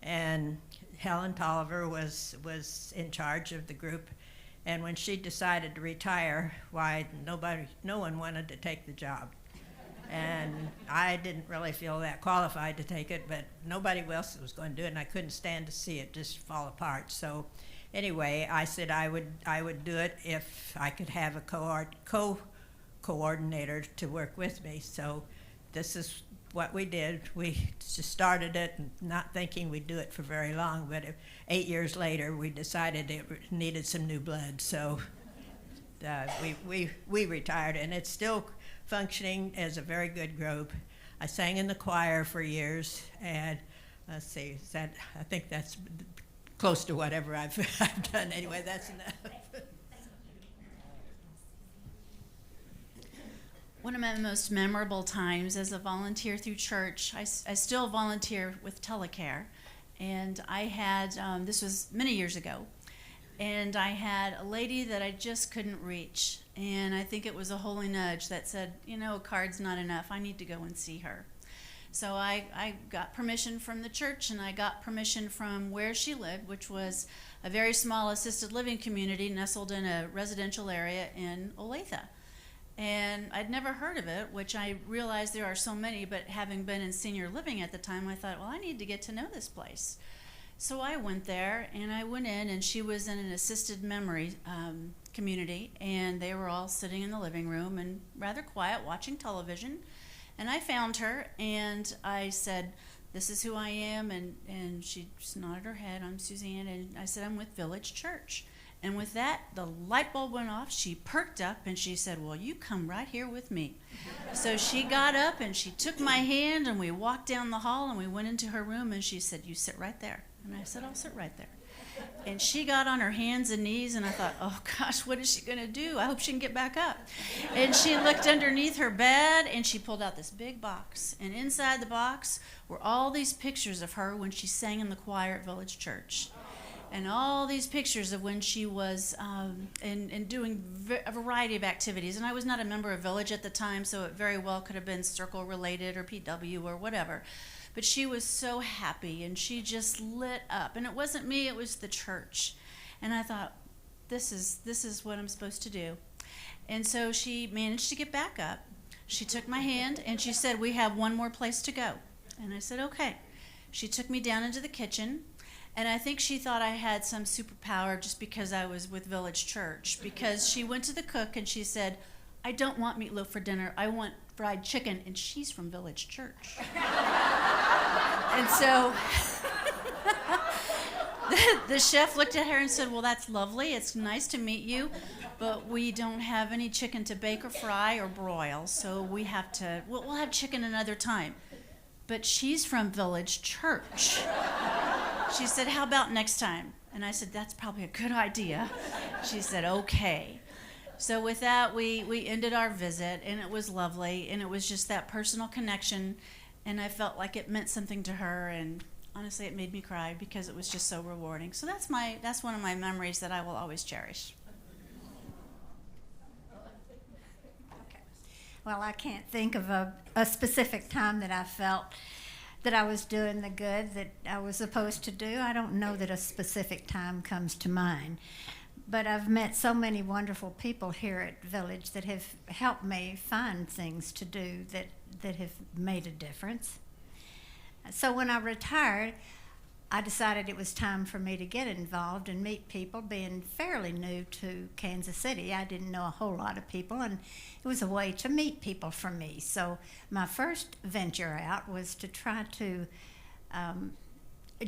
Speaker 17: and Helen Tolliver was in charge of the group. And when she decided to retire, no one wanted to take the job. And I didn't really feel that qualified to take it, but nobody else was going to do it, and I couldn't stand to see it just fall apart. So anyway, I said I would do it if I could have a co-coordinator to work with me. So this is what we did. We just started it not thinking we'd do it for very long, but 8 years later we decided it needed some new blood. So we retired, and it's still functioning as a very good group. I sang in the choir for years, and let's see, I think that's close to whatever I've done. Anyway, that's enough.
Speaker 18: One of my most memorable times as a volunteer through church, I still volunteer with Telecare, and I had, this was many years ago, and I had a lady that I just couldn't reach, and I think it was a holy nudge that said, a card's not enough, I need to go and see her. So I got permission from the church, and I got permission from where she lived, which was a very small assisted living community nestled in a residential area in Olathe. And I'd never heard of it, which I realized there are so many, but having been in senior living at the time, I thought, well, I need to get to know this place. So I went there, and I went in, and she was in an assisted memory community, and they were all sitting in the living room and rather quiet, watching television. And I found her, and I said, this is who I am, and she just nodded her head. I'm Suzanne, and I said, I'm with Village Church. And with that, the light bulb went off. She perked up, and she said, well, you come right here with me. So she got up, and she took my hand, and we walked down the hall, and we went into her room, and she said, you sit right there. And I said, I'll sit right there. And she got on her hands and knees, and I thought, oh, gosh, what is she going to do? I hope she can get back up. And she looked underneath her bed, and she pulled out this big box. And inside the box were all these pictures of her when she sang in the choir at Village Church. and all these pictures of when she was in doing a variety of activities. And I was not a member of Village at the time, so it very well could have been Circle related or PW or whatever. But she was so happy, and she just lit up. And it wasn't me, it was the church. And I thought, this is what I'm supposed to do. And so she managed to get back up. She took my hand, and she said, we have one more place to go. And I said, okay. She took me down into the kitchen, and I think she thought I had some superpower just because I was with Village Church, because she went to the cook and she said, I don't want meatloaf for dinner, I want fried chicken, and she's from Village Church. And so the chef looked at her and said, well, that's lovely, it's nice to meet you, but we don't have any chicken to bake or fry or broil, so we'll have chicken another time. But she's from Village Church. She said, how about next time? And I said, that's probably a good idea. She said, okay. So with that, we ended our visit, and it was lovely, and it was just that personal connection, and I felt like it meant something to her, and honestly, it made me cry because it was just so rewarding. So that's one of my memories that I will always cherish.
Speaker 11: Well, I can't think of a specific time that I felt that I was doing the good that I was supposed to do. I don't know that a specific time comes to mind. But I've met so many wonderful people here at Village that have helped me find things to do that have made a difference. So when I retired, I decided it was time for me to get involved and meet people. Being fairly new to Kansas City, I didn't know a whole lot of people, and it was a way to meet people for me. So my first venture out was to try to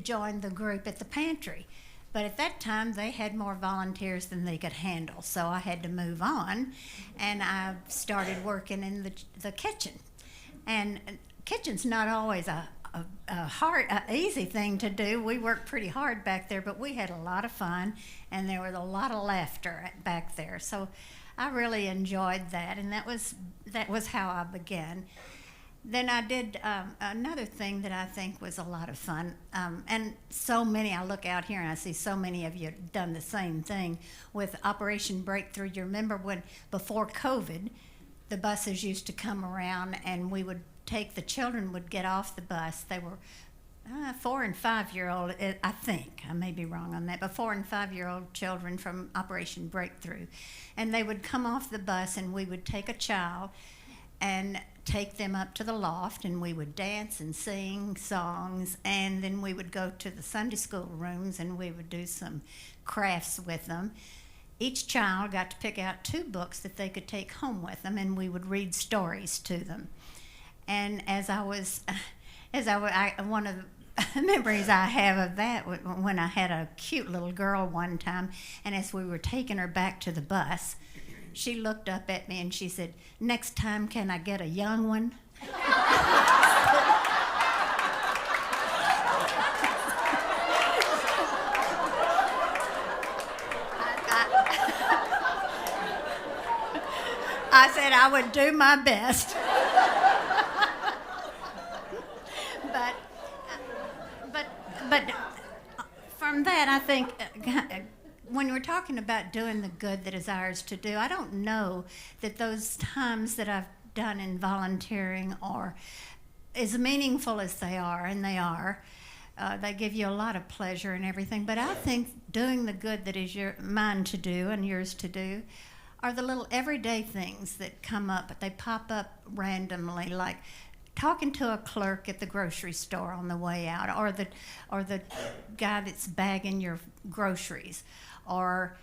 Speaker 11: join the group at the pantry. But at that time, they had more volunteers than they could handle, so I had to move on, and I started working in the kitchen. And kitchen's not always a easy thing to do. We worked pretty hard back there, but we had a lot of fun, and there was a lot of laughter back there. So I really enjoyed that, and that was how I began. Then I did another thing that I think was a lot of fun, and so many, I look out here and I see so many of you have done the same thing with Operation Breakthrough. You remember when, before COVID, the buses used to come around, and the children would get off the bus. They were 4 and 5 year old, I think, I may be wrong on that, but 4 and 5 year old children from Operation Breakthrough. And they would come off the bus, and we would take a child and take them up to the loft, and we would dance and sing songs, and then we would go to the Sunday school rooms, and we would do some crafts with them. Each child got to pick out 2 books that they could take home with them, and we would read stories to them. And one of the memories I have of that, when I had a cute little girl one time, and as we were taking her back to the bus, she looked up at me and she said, next time, can I get a young one? I said I would do my best. But from that, I think when we're talking about doing the good that is ours to do, I don't know that those times that I've done in volunteering are as meaningful as they are, and they are. They give you a lot of pleasure and everything, but I think doing the good that is mine to do and yours to do are the little everyday things that come up, but they pop up randomly, like talking to a clerk at the grocery store on the way out, or the guy that's bagging your groceries, or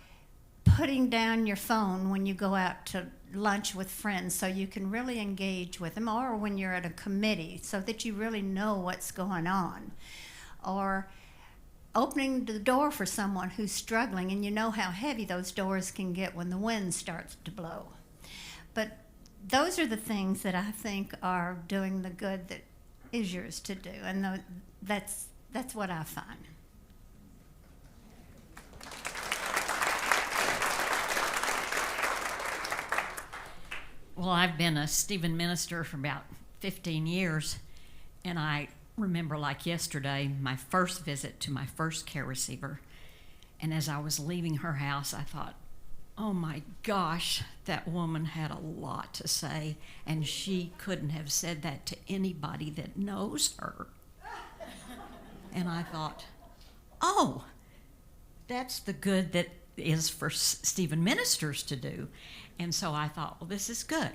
Speaker 11: putting down your phone when you go out to lunch with friends so you can really engage with them, or when you're at a committee so that you really know what's going on, or opening the door for someone who's struggling, and you know how heavy those doors can get when the wind starts to blow. But those are the things that I think are doing the good that is yours to do, and that's what I find.
Speaker 19: Well, I've been a Stephen minister for about 15 years, and I remember like yesterday my first visit to my first care receiver. And as I was leaving her house, I thought, oh my gosh, that woman had a lot to say, and she couldn't have said that to anybody that knows her. And I thought, oh, that's the good that is for Stephen ministers to do. And so I thought, well, this is good.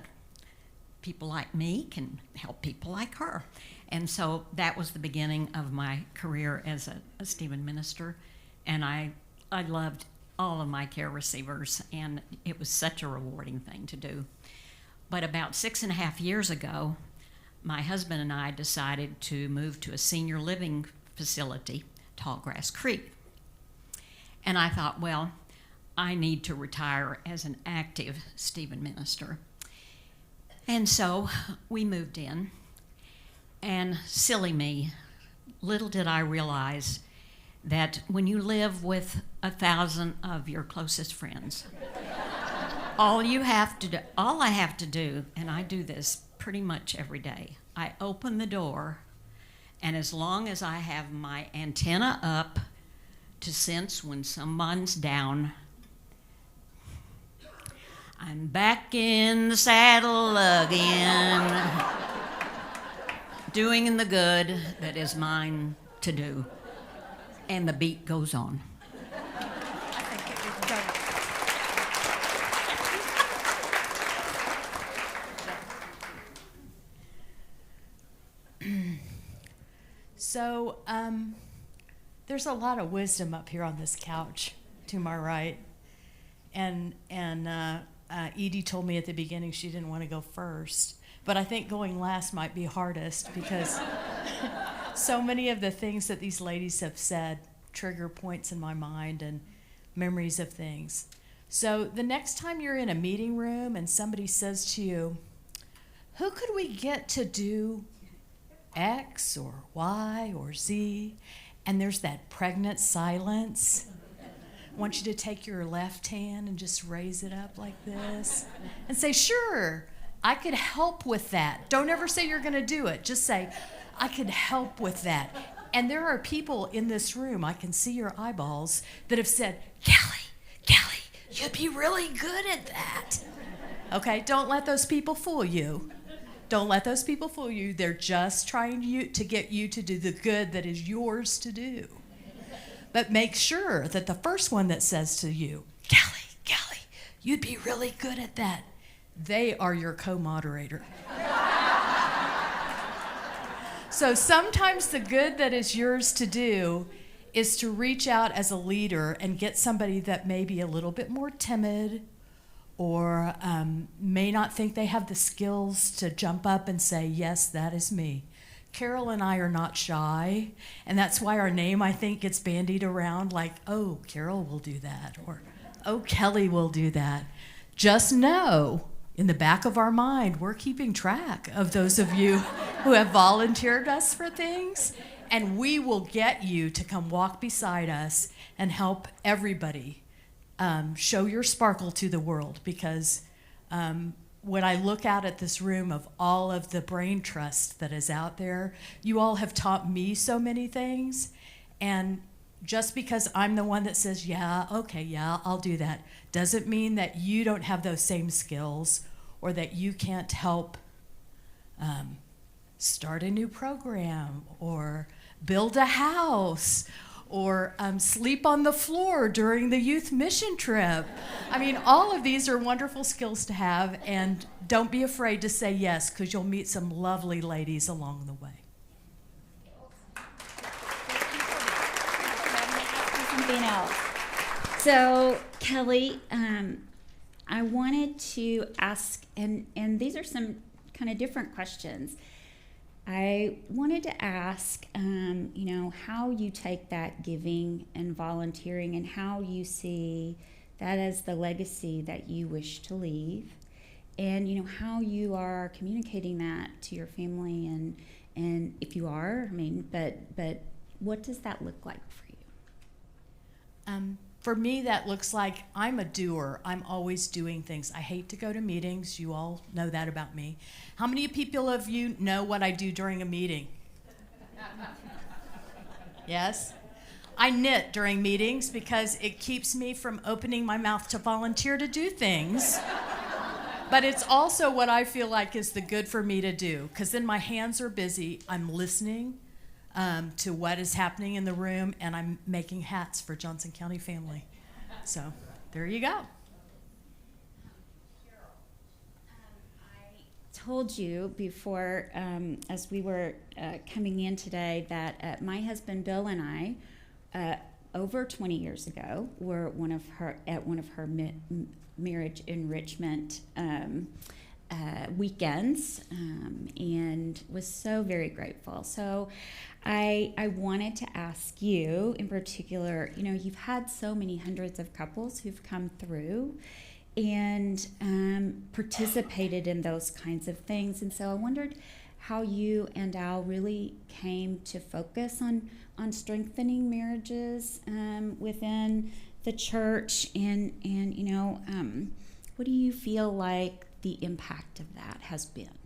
Speaker 19: People like me can help people like her. And so that was the beginning of my career as a Stephen minister. And I loved all of my care receivers, and it was such a rewarding thing to do. But about 6.5 years ago, my husband and I decided to move to a senior living facility, Tallgrass Creek. And I thought, well, I need to retire as an active Stephen minister. And so we moved in, and silly me, little did I realize that when you live with 1,000 of your closest friends, all I have to do, and I do this pretty much every day, I open the door, and as long as I have my antenna up to sense when someone's down, I'm back in the saddle again, doing the good that is mine to do. And the beat goes on.
Speaker 20: So, there's a lot of wisdom up here on this couch to my right. And Edie told me at the beginning she didn't want to go first. But I think going last might be hardest because so many of the things that these ladies have said trigger points in my mind and memories of things. So the next time you're in a meeting room and somebody says to you, who could we get to do X or Y or Z? And there's that pregnant silence. I want you to take your left hand and just raise it up like this and say, sure, I could help with that. Don't ever say you're going to do it. Just say, I could help with that. And there are people in this room, I can see your eyeballs, that have said, Kelly, you'd be really good at that. Okay, don't let those people fool you. Don't let those people fool you. They're just trying to get you to do the good that is yours to do. But make sure that the first one that says to you, Kelly, you'd be really good at that, they are your co-moderator. So sometimes the good that is yours to do is to reach out as a leader and get somebody that may be a little bit more timid or may not think they have the skills to jump up and say, yes, that is me. Carole and I are not shy, and that's why our name, I think, gets bandied around like, oh, Carole will do that, or oh, Kelly will do that. Just know, in the back of our mind, we're keeping track of those of you who have volunteered us for things, and we will get you to come walk beside us and help everybody show your sparkle to the world, because when I look out at this room of all of the brain trust that is out there, you all have taught me so many things, and just because I'm the one that says, yeah, I'll do that, doesn't mean that you don't have those same skills or that you can't help start a new program or build a house or sleep on the floor during the youth mission trip. I mean, all of these are wonderful skills to have, and don't be afraid to say yes, because you'll meet some lovely ladies along the way.
Speaker 16: Something else. So, Kelly, I wanted to ask, and these are some kind of different questions. I wanted to ask, how you take that giving and volunteering and how you see that as the legacy that you wish to leave, and, how you are communicating that to your family, and if you are, but what does that look like for you?
Speaker 20: For me, that looks like I'm a doer. I'm always doing things. I hate to go to meetings. You all know that about me. How many people of you know what I do during a meeting? Yes? I knit during meetings because it keeps me from opening my mouth to volunteer to do things. But it's also what I feel like is the good for me to do, because then my hands are busy. I'm listening to what is happening in the room, and I'm making hats for Johnson County Family. So there you go.
Speaker 16: Told you before, as we were coming in today, that my husband Bill and I, over 20 years ago, were at one of her marriage enrichment weekends, and was so very grateful. So I wanted to ask you in particular, you've had so many hundreds of couples who've come through and participated in those kinds of things. And so I wondered how you and Al really came to focus on strengthening marriages within the church, and what do you feel like the impact of that has been?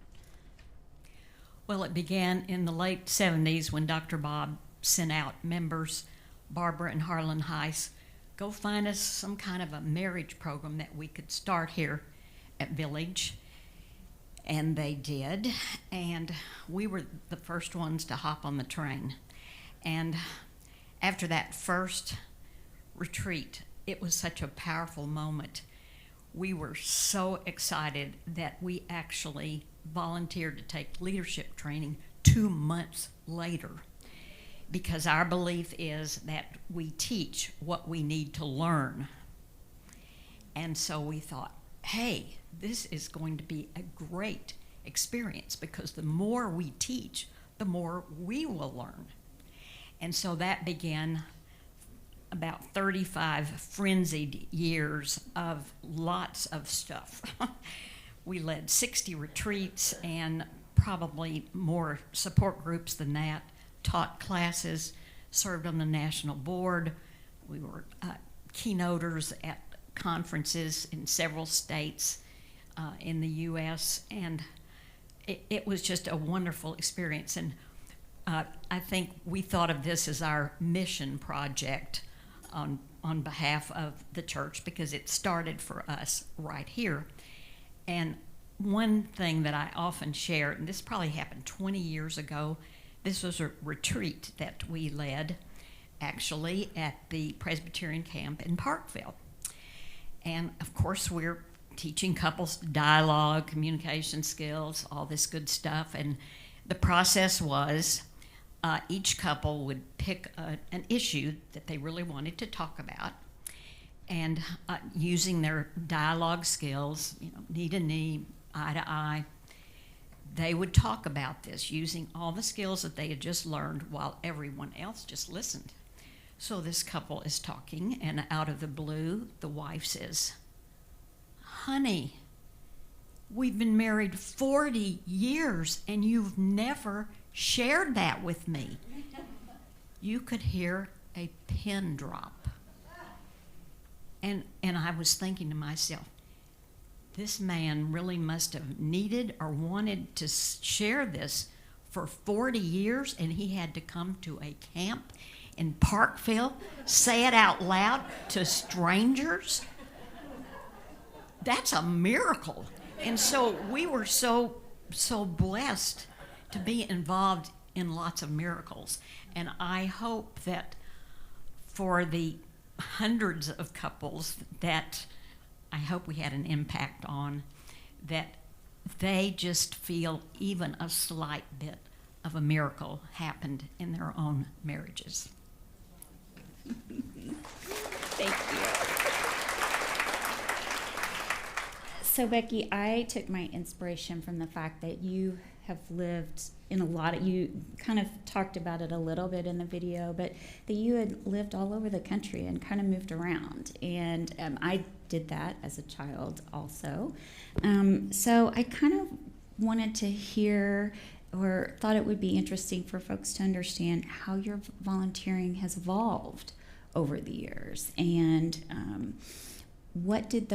Speaker 19: Well, it began in the late 70s when Dr. Bob sent out members, Barbara and Harlan Heiss, go find us some kind of a marriage program that we could start here at Village. And they did. And we were the first ones to hop on the train. And after that first retreat, it was such a powerful moment. We were so excited that we actually volunteered to take leadership training 2 months later, because our belief is that we teach what we need to learn. And so we thought, hey, this is going to be a great experience, because the more we teach, the more we will learn. And so that began about 35 frenzied years of lots of stuff. We led 60 retreats and probably more support groups than that, taught classes, served on the national board. We were keynoters at conferences in several states in the U.S., and it was just a wonderful experience. And I think we thought of this as our mission project on behalf of the church, because it started for us right here. And one thing that I often share, and this probably happened 20 years ago, this was a retreat that we led actually at the Presbyterian camp in Parkville. And of course we're teaching couples dialogue, communication skills, all this good stuff. And the process was each couple would pick an issue that they really wanted to talk about, and using their dialogue skills, knee to knee, eye to eye, they would talk about this using all the skills that they had just learned while everyone else just listened. So this couple is talking, and out of the blue, the wife says, "Honey, we've been married 40 years and you've never shared that with me." You could hear a pin drop. And I was thinking to myself, this man really must have needed or wanted to share this for 40 years, and he had to come to a camp in Parkville, say it out loud to strangers. That's a miracle. And so we were so blessed to be involved in lots of miracles. And I hope that for the hundreds of couples that I hope we had an impact on, that they just feel even a slight bit of a miracle happened in their own marriages.
Speaker 16: Thank you. So Becky, I took my inspiration from the fact that you have lived in you kind of talked about it a little bit in the video, but that you had lived all over the country and kind of moved around. And I did that as a child also. So I kind of wanted to hear, or thought it would be interesting for folks to understand how your volunteering has evolved over the years. And what did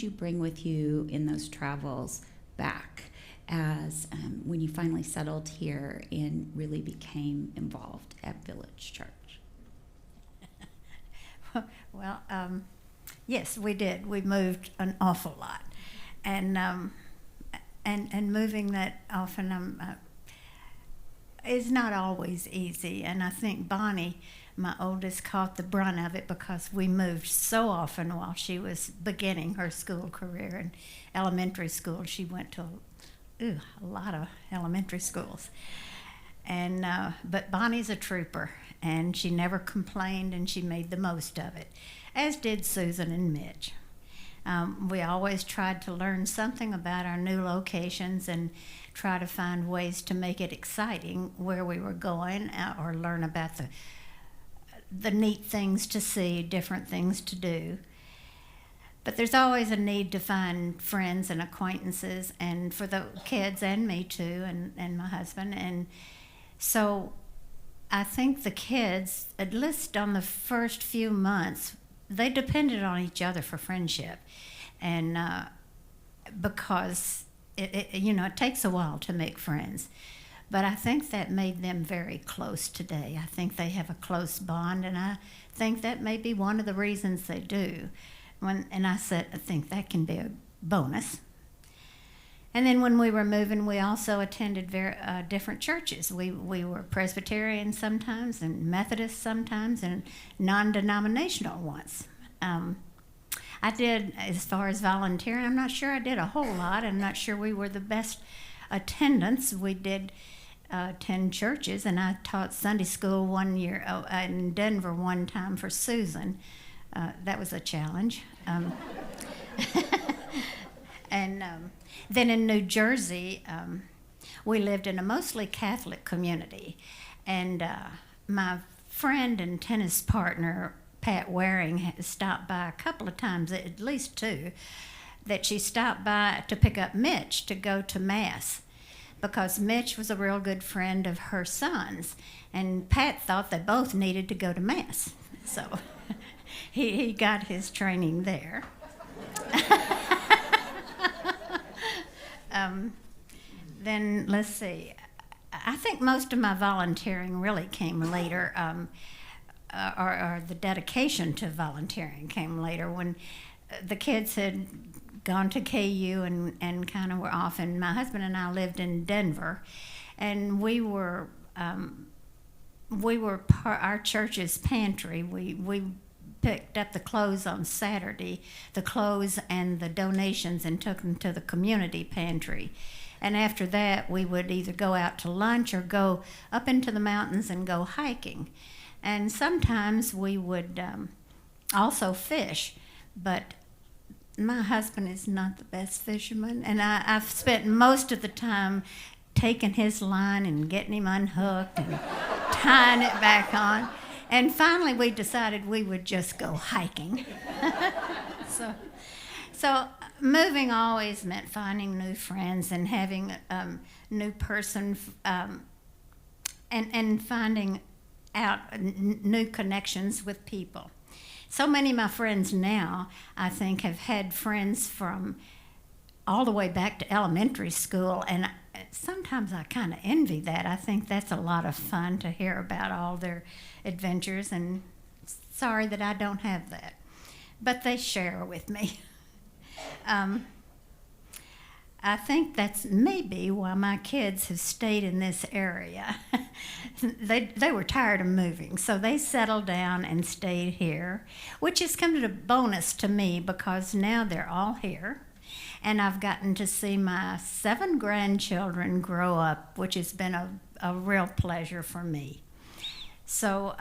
Speaker 16: you bring with you in those travels back as when you finally settled here and really became involved at Village Church?
Speaker 11: Well, yes, we did. We moved an awful lot, and moving that often is not always easy. And I think Bonnie, my oldest, caught the brunt of it because we moved so often while she was beginning her school career in elementary school. She went to a lot of elementary schools. And but Bonnie's a trooper, and she never complained, and she made the most of it, as did Susan and Mitch. We always tried to learn something about our new locations and try to find ways to make it exciting where we were going, or learn about the neat things to see, different things to do. But there's always a need to find friends and acquaintances, and for the kids and me too, and my husband. And so I think the kids, at least on the first few months, they depended on each other for friendship. And because it takes a while to make friends. But I think that made them very close today. I think they have a close bond, and I think that may be one of the reasons they do. And I think that can be a bonus. And then when we were moving, we also attended different churches. We were Presbyterian sometimes, and Methodist sometimes, and non-denominational once. I did, as far as volunteering, I'm not sure I did a whole lot. I'm not sure we were the best attendants. We did attend churches, and I taught Sunday school one year in Denver one time for Susan. That was a challenge. And then in New Jersey, we lived in a mostly Catholic community. And my friend and tennis partner, Pat Waring, has stopped by a couple of times, at least two, that she stopped by to pick up Mitch to go to Mass, because Mitch was a real good friend of her son's. And Pat thought they both needed to go to Mass. So he got his training there. Then let's see. I think most of my volunteering really came later, or the dedication to volunteering came later when the kids had gone to KU and kind of were off. And my husband and I lived in Denver, and we were our church's pantry. We picked up the clothes on Saturday, the clothes and the donations, and took them to the community pantry. And after that, we would either go out to lunch or go up into the mountains and go hiking. And sometimes we would also fish, but my husband is not the best fisherman, and I've spent most of the time taking his line and getting him unhooked and tying it back on. And finally, we decided we would just go hiking. So moving always meant finding new friends and having a new person, and finding out new connections with people. So many of my friends now, I think, have had friends from all the way back to elementary school, and sometimes I kind of envy that. I think that's a lot of fun to hear about all their adventures, and sorry that I don't have that. But they share with me. I think that's maybe why my kids have stayed in this area. They were tired of moving, so they settled down and stayed here, which has come to a bonus to me because now they're all here. And I've gotten to see my 7 grandchildren grow up, which has been a real pleasure for me. So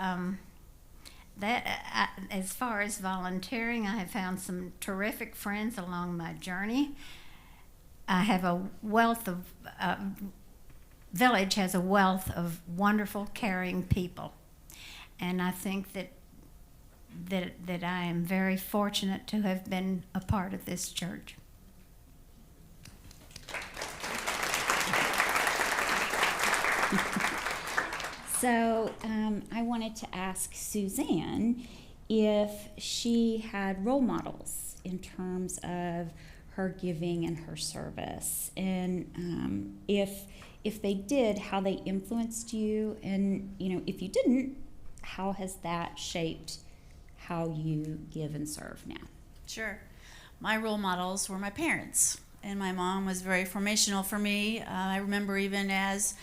Speaker 11: as far as volunteering, I have found some terrific friends along my journey. I have a wealth of, Village has a wealth of wonderful, caring people. And I think that I am very fortunate to have been a part of this church.
Speaker 16: So I wanted to ask Suzanne if she had role models in terms of her giving and her service, and if they did, how they influenced you, and if you didn't, how has that shaped how you give and serve now.
Speaker 18: Sure. My role models were my parents, and my mom was very formational for me. I remember even as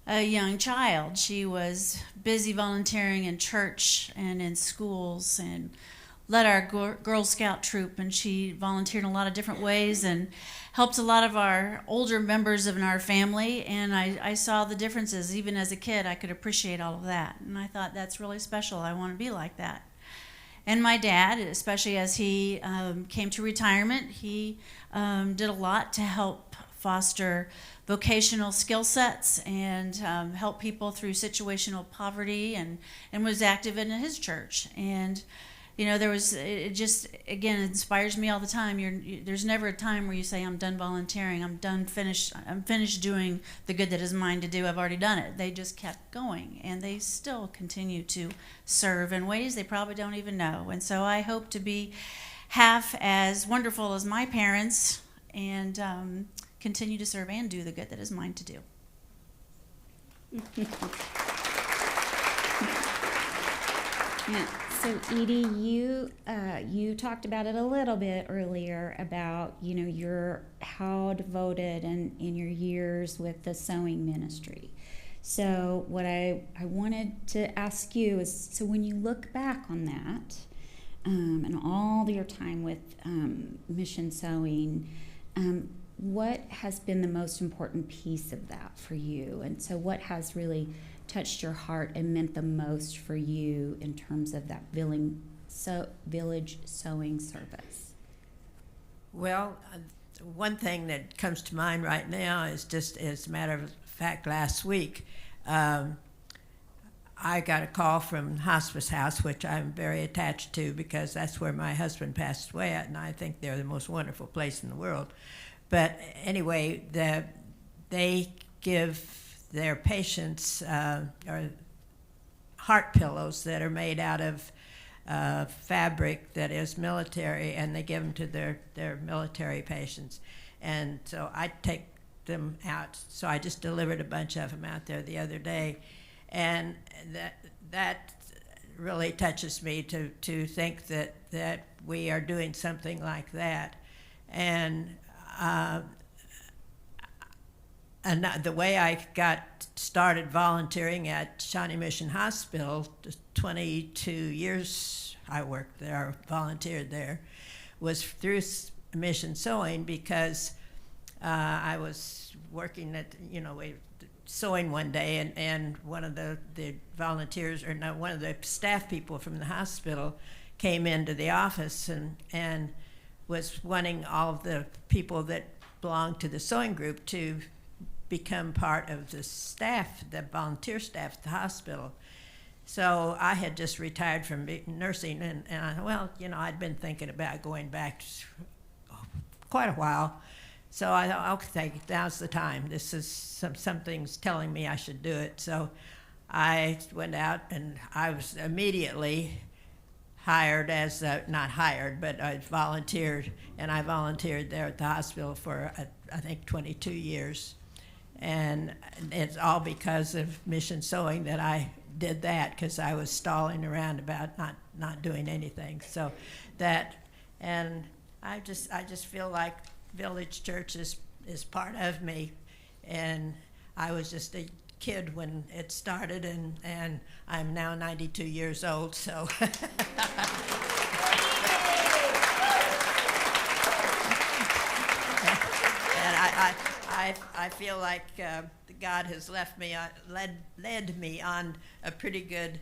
Speaker 18: a young child, she was busy volunteering in church and in schools and led our Girl Scout troop, and she volunteered in a lot of different ways and helped a lot of our older members of our family, and I saw the differences. Even as a kid, I could appreciate all of that, and I thought, that's really special. I want to be like that. And my dad, especially as he came to retirement, he did a lot to help foster vocational skill sets and help people through situational poverty, and was active in his church. And it just, again, inspires me all the time. There's never a time where you say, I'm done volunteering, I'm finished doing the good that is mine to do, I've already done it. They just kept going, and they still continue to serve in ways they probably don't even know. And so I hope to be half as wonderful as my parents, and continue to serve and do the good that is mine to do.
Speaker 16: Yeah. So Edie, you talked about it a little bit earlier about your how devoted and in your years with the sewing ministry. So what I wanted to ask you is, so when you look back on that and all your time with mission sewing, what has been the most important piece of that for you? And so what has really touched your heart and meant the most for you in terms of that village sewing service?
Speaker 17: Well, one thing that comes to mind right now is just, as a matter of fact, last week, I got a call from Hospice House, which I'm very attached to because that's where my husband passed away at, and I think they're the most wonderful place in the world. But anyway, they give their patients or heart pillows that are made out of fabric that is military, and they give them to their military patients. And so I take them out. So I just delivered a bunch of them out there the other day, and that really touches me to think that we are doing something like that. And the way I got started volunteering at Shawnee Mission Hospital, 22 years I worked there, volunteered there, was through mission sewing, because I was working at, sewing one day, and one of the volunteers, or no, one of the staff people from the hospital came into the office and was wanting all of the people that belonged to the sewing group to become part of the staff, the volunteer staff at the hospital. So I had just retired from nursing, and I thought, well, I'd been thinking about going back quite a while. So I thought, okay, now's the time. This is something's telling me I should do it. So I went out, and I was immediately hired as, not hired, but I volunteered, and I volunteered there at the hospital for, I think, 22 years. And it's all because of mission sewing that I did that, because I was stalling around about not doing anything. So that, and I just feel like Village Church is part of me, and I was just a kid when it started, and I'm now 92 years old, so. I feel like God has led me on a pretty good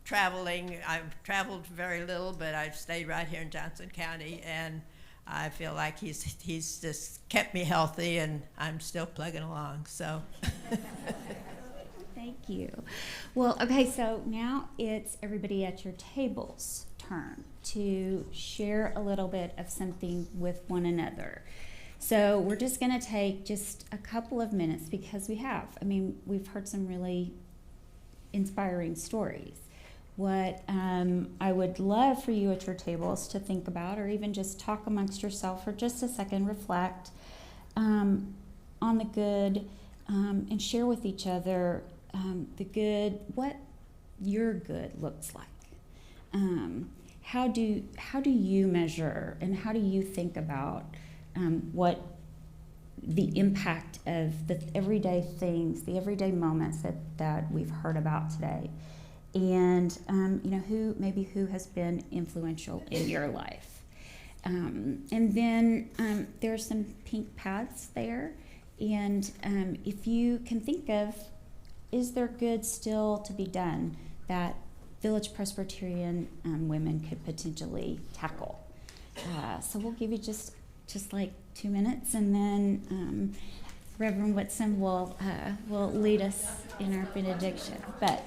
Speaker 17: traveling. I've traveled very little, but I've stayed right here in Johnson County, and I feel like he's just kept me healthy, and I'm still plugging along. So.
Speaker 16: Thank you. Well, okay, so now it's everybody at your table's turn to share a little bit of something with one another. So we're just going to take just a couple of minutes, because we've heard some really inspiring stories. What I would love for you at your tables to think about, or even just talk amongst yourself for just a second, reflect on the good, and share with each other the good, what your good looks like. how do you measure and how do you think about what the impact of the everyday things, the everyday moments that we've heard about today, and who has been influential in your life, and then there's some pink pads there, and if you can think of, is there good still to be done that Village Presbyterian women could potentially tackle? So we'll give you just like 2 minutes, and then Reverend Whitson will lead us in our benediction. But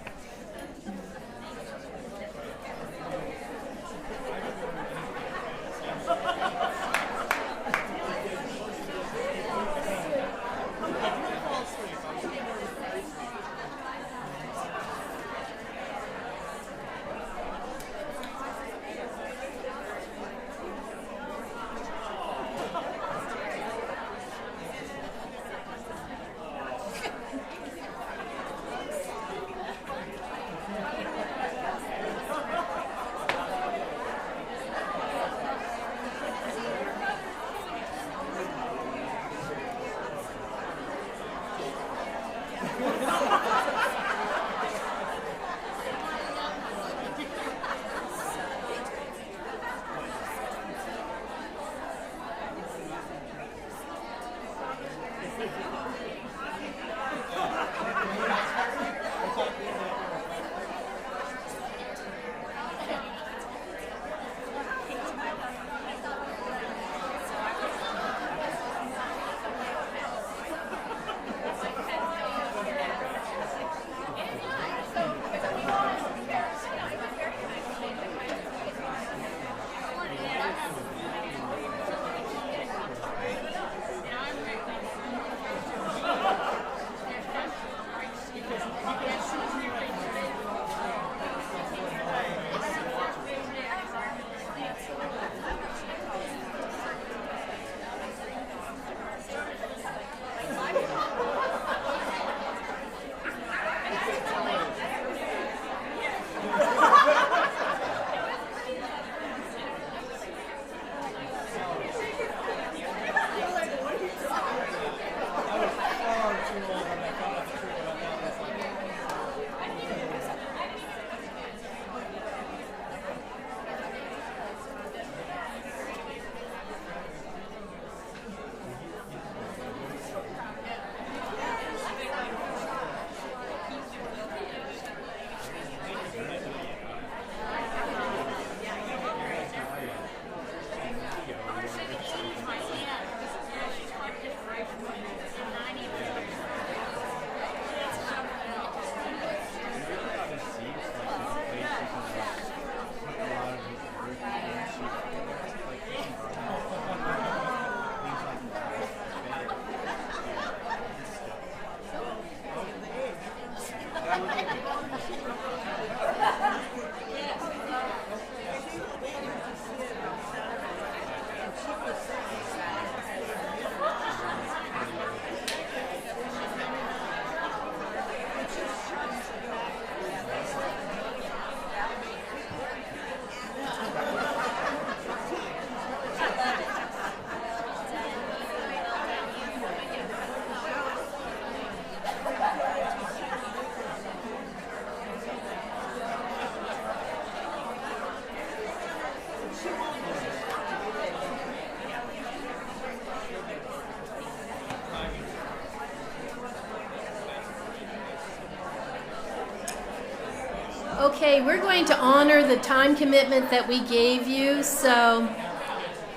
Speaker 1: Okay, we're going to honor the time commitment that we gave you, so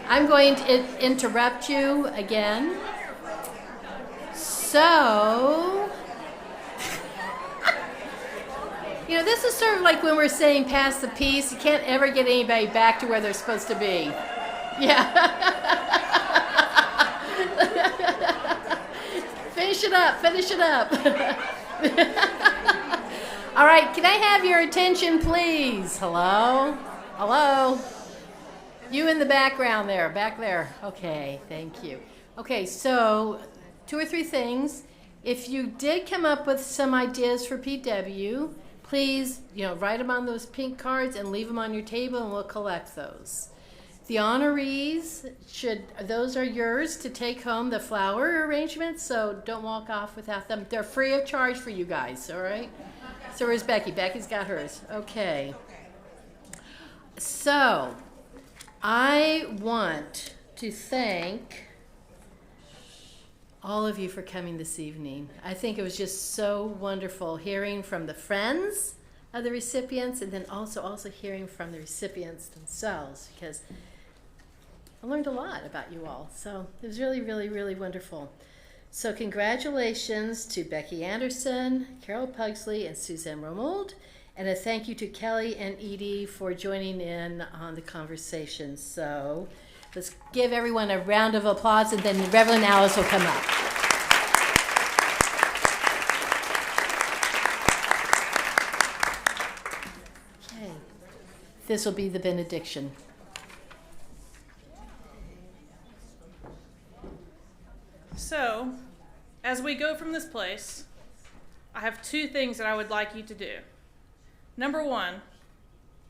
Speaker 1: I'm going to interrupt you again. So, this is sort of like when we're saying pass the peace. You can't ever get anybody back to where they're supposed to be. Yeah. Finish it up. All right, can I have your attention, please? Hello? You in the background there, back there. Okay, thank you. Okay, so 2 or 3 things. If you did come up with some ideas for PW, please, write them on those pink cards and leave them on your table, and we'll collect those. The honorees, those are yours to take home, the flower arrangements, so don't walk off without them. They're free of charge for you guys, all right? So where's Becky? Becky's got hers. Okay. So I want to thank all of you for coming this evening. I think it was just so wonderful hearing from the friends of the recipients, and then also hearing from the recipients themselves, because I learned a lot about you all. So it was really, really, really wonderful. So congratulations to Becky Anderson, Carole Pugsley, and Suzanne Rumold, and a thank you to Kelly and Edie for joining in on the conversation. So let's give everyone a round of applause, and then Reverend Alice will come up. Okay. This will be the benediction.
Speaker 2: So, as we go from this place, I have two things that I would like you to do. Number one,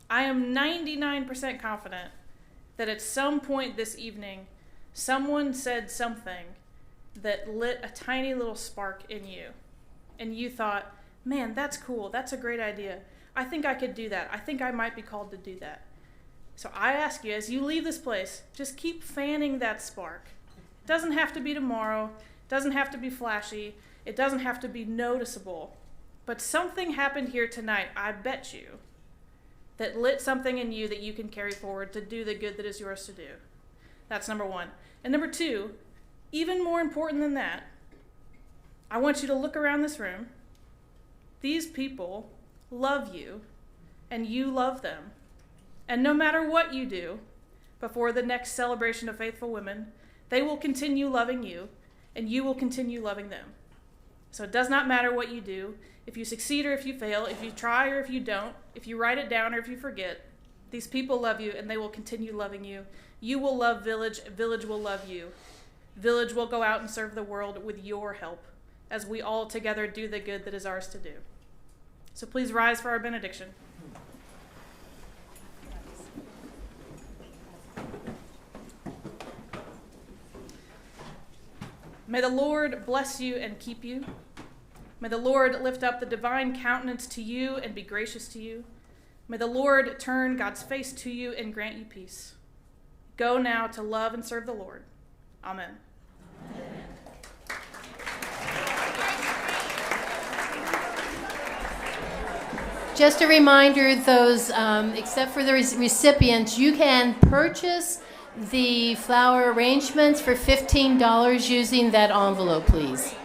Speaker 2: I am 99% confident that at some point this evening, someone said something that lit a tiny little spark in you. And you thought, man, that's cool. That's a great idea. I think I could do that. I think I might be called to do that. So I ask you, as you leave this place, just keep fanning that spark. It doesn't have to be tomorrow. It doesn't have to be flashy. It doesn't have to be noticeable. But something happened here tonight, I bet you, that lit something in you that you can carry forward to do the good that is yours to do. That's number one. And number two, even more important than that, I want you to look around this room. These people love you, and you love them. And no matter what you do before the next celebration of faithful women, they will continue loving you, and you will continue loving them. So it does not matter what you do, if you succeed or if you fail, if you try or if you don't, if you write it down or if you forget, these people love you and they will continue loving you. You will love Village, Village will love you. Village will go out and serve the world with your help as we all together do the good that is ours to do. So please rise for our benediction. May the Lord bless you and keep you. May the Lord lift up the divine countenance to you and be gracious to you. May the Lord turn God's face to you and grant you peace. Go now to love and serve the Lord. Amen.
Speaker 1: Just a reminder, those, except for the recipients, you can purchase the flower arrangements for $15 using that envelope, please.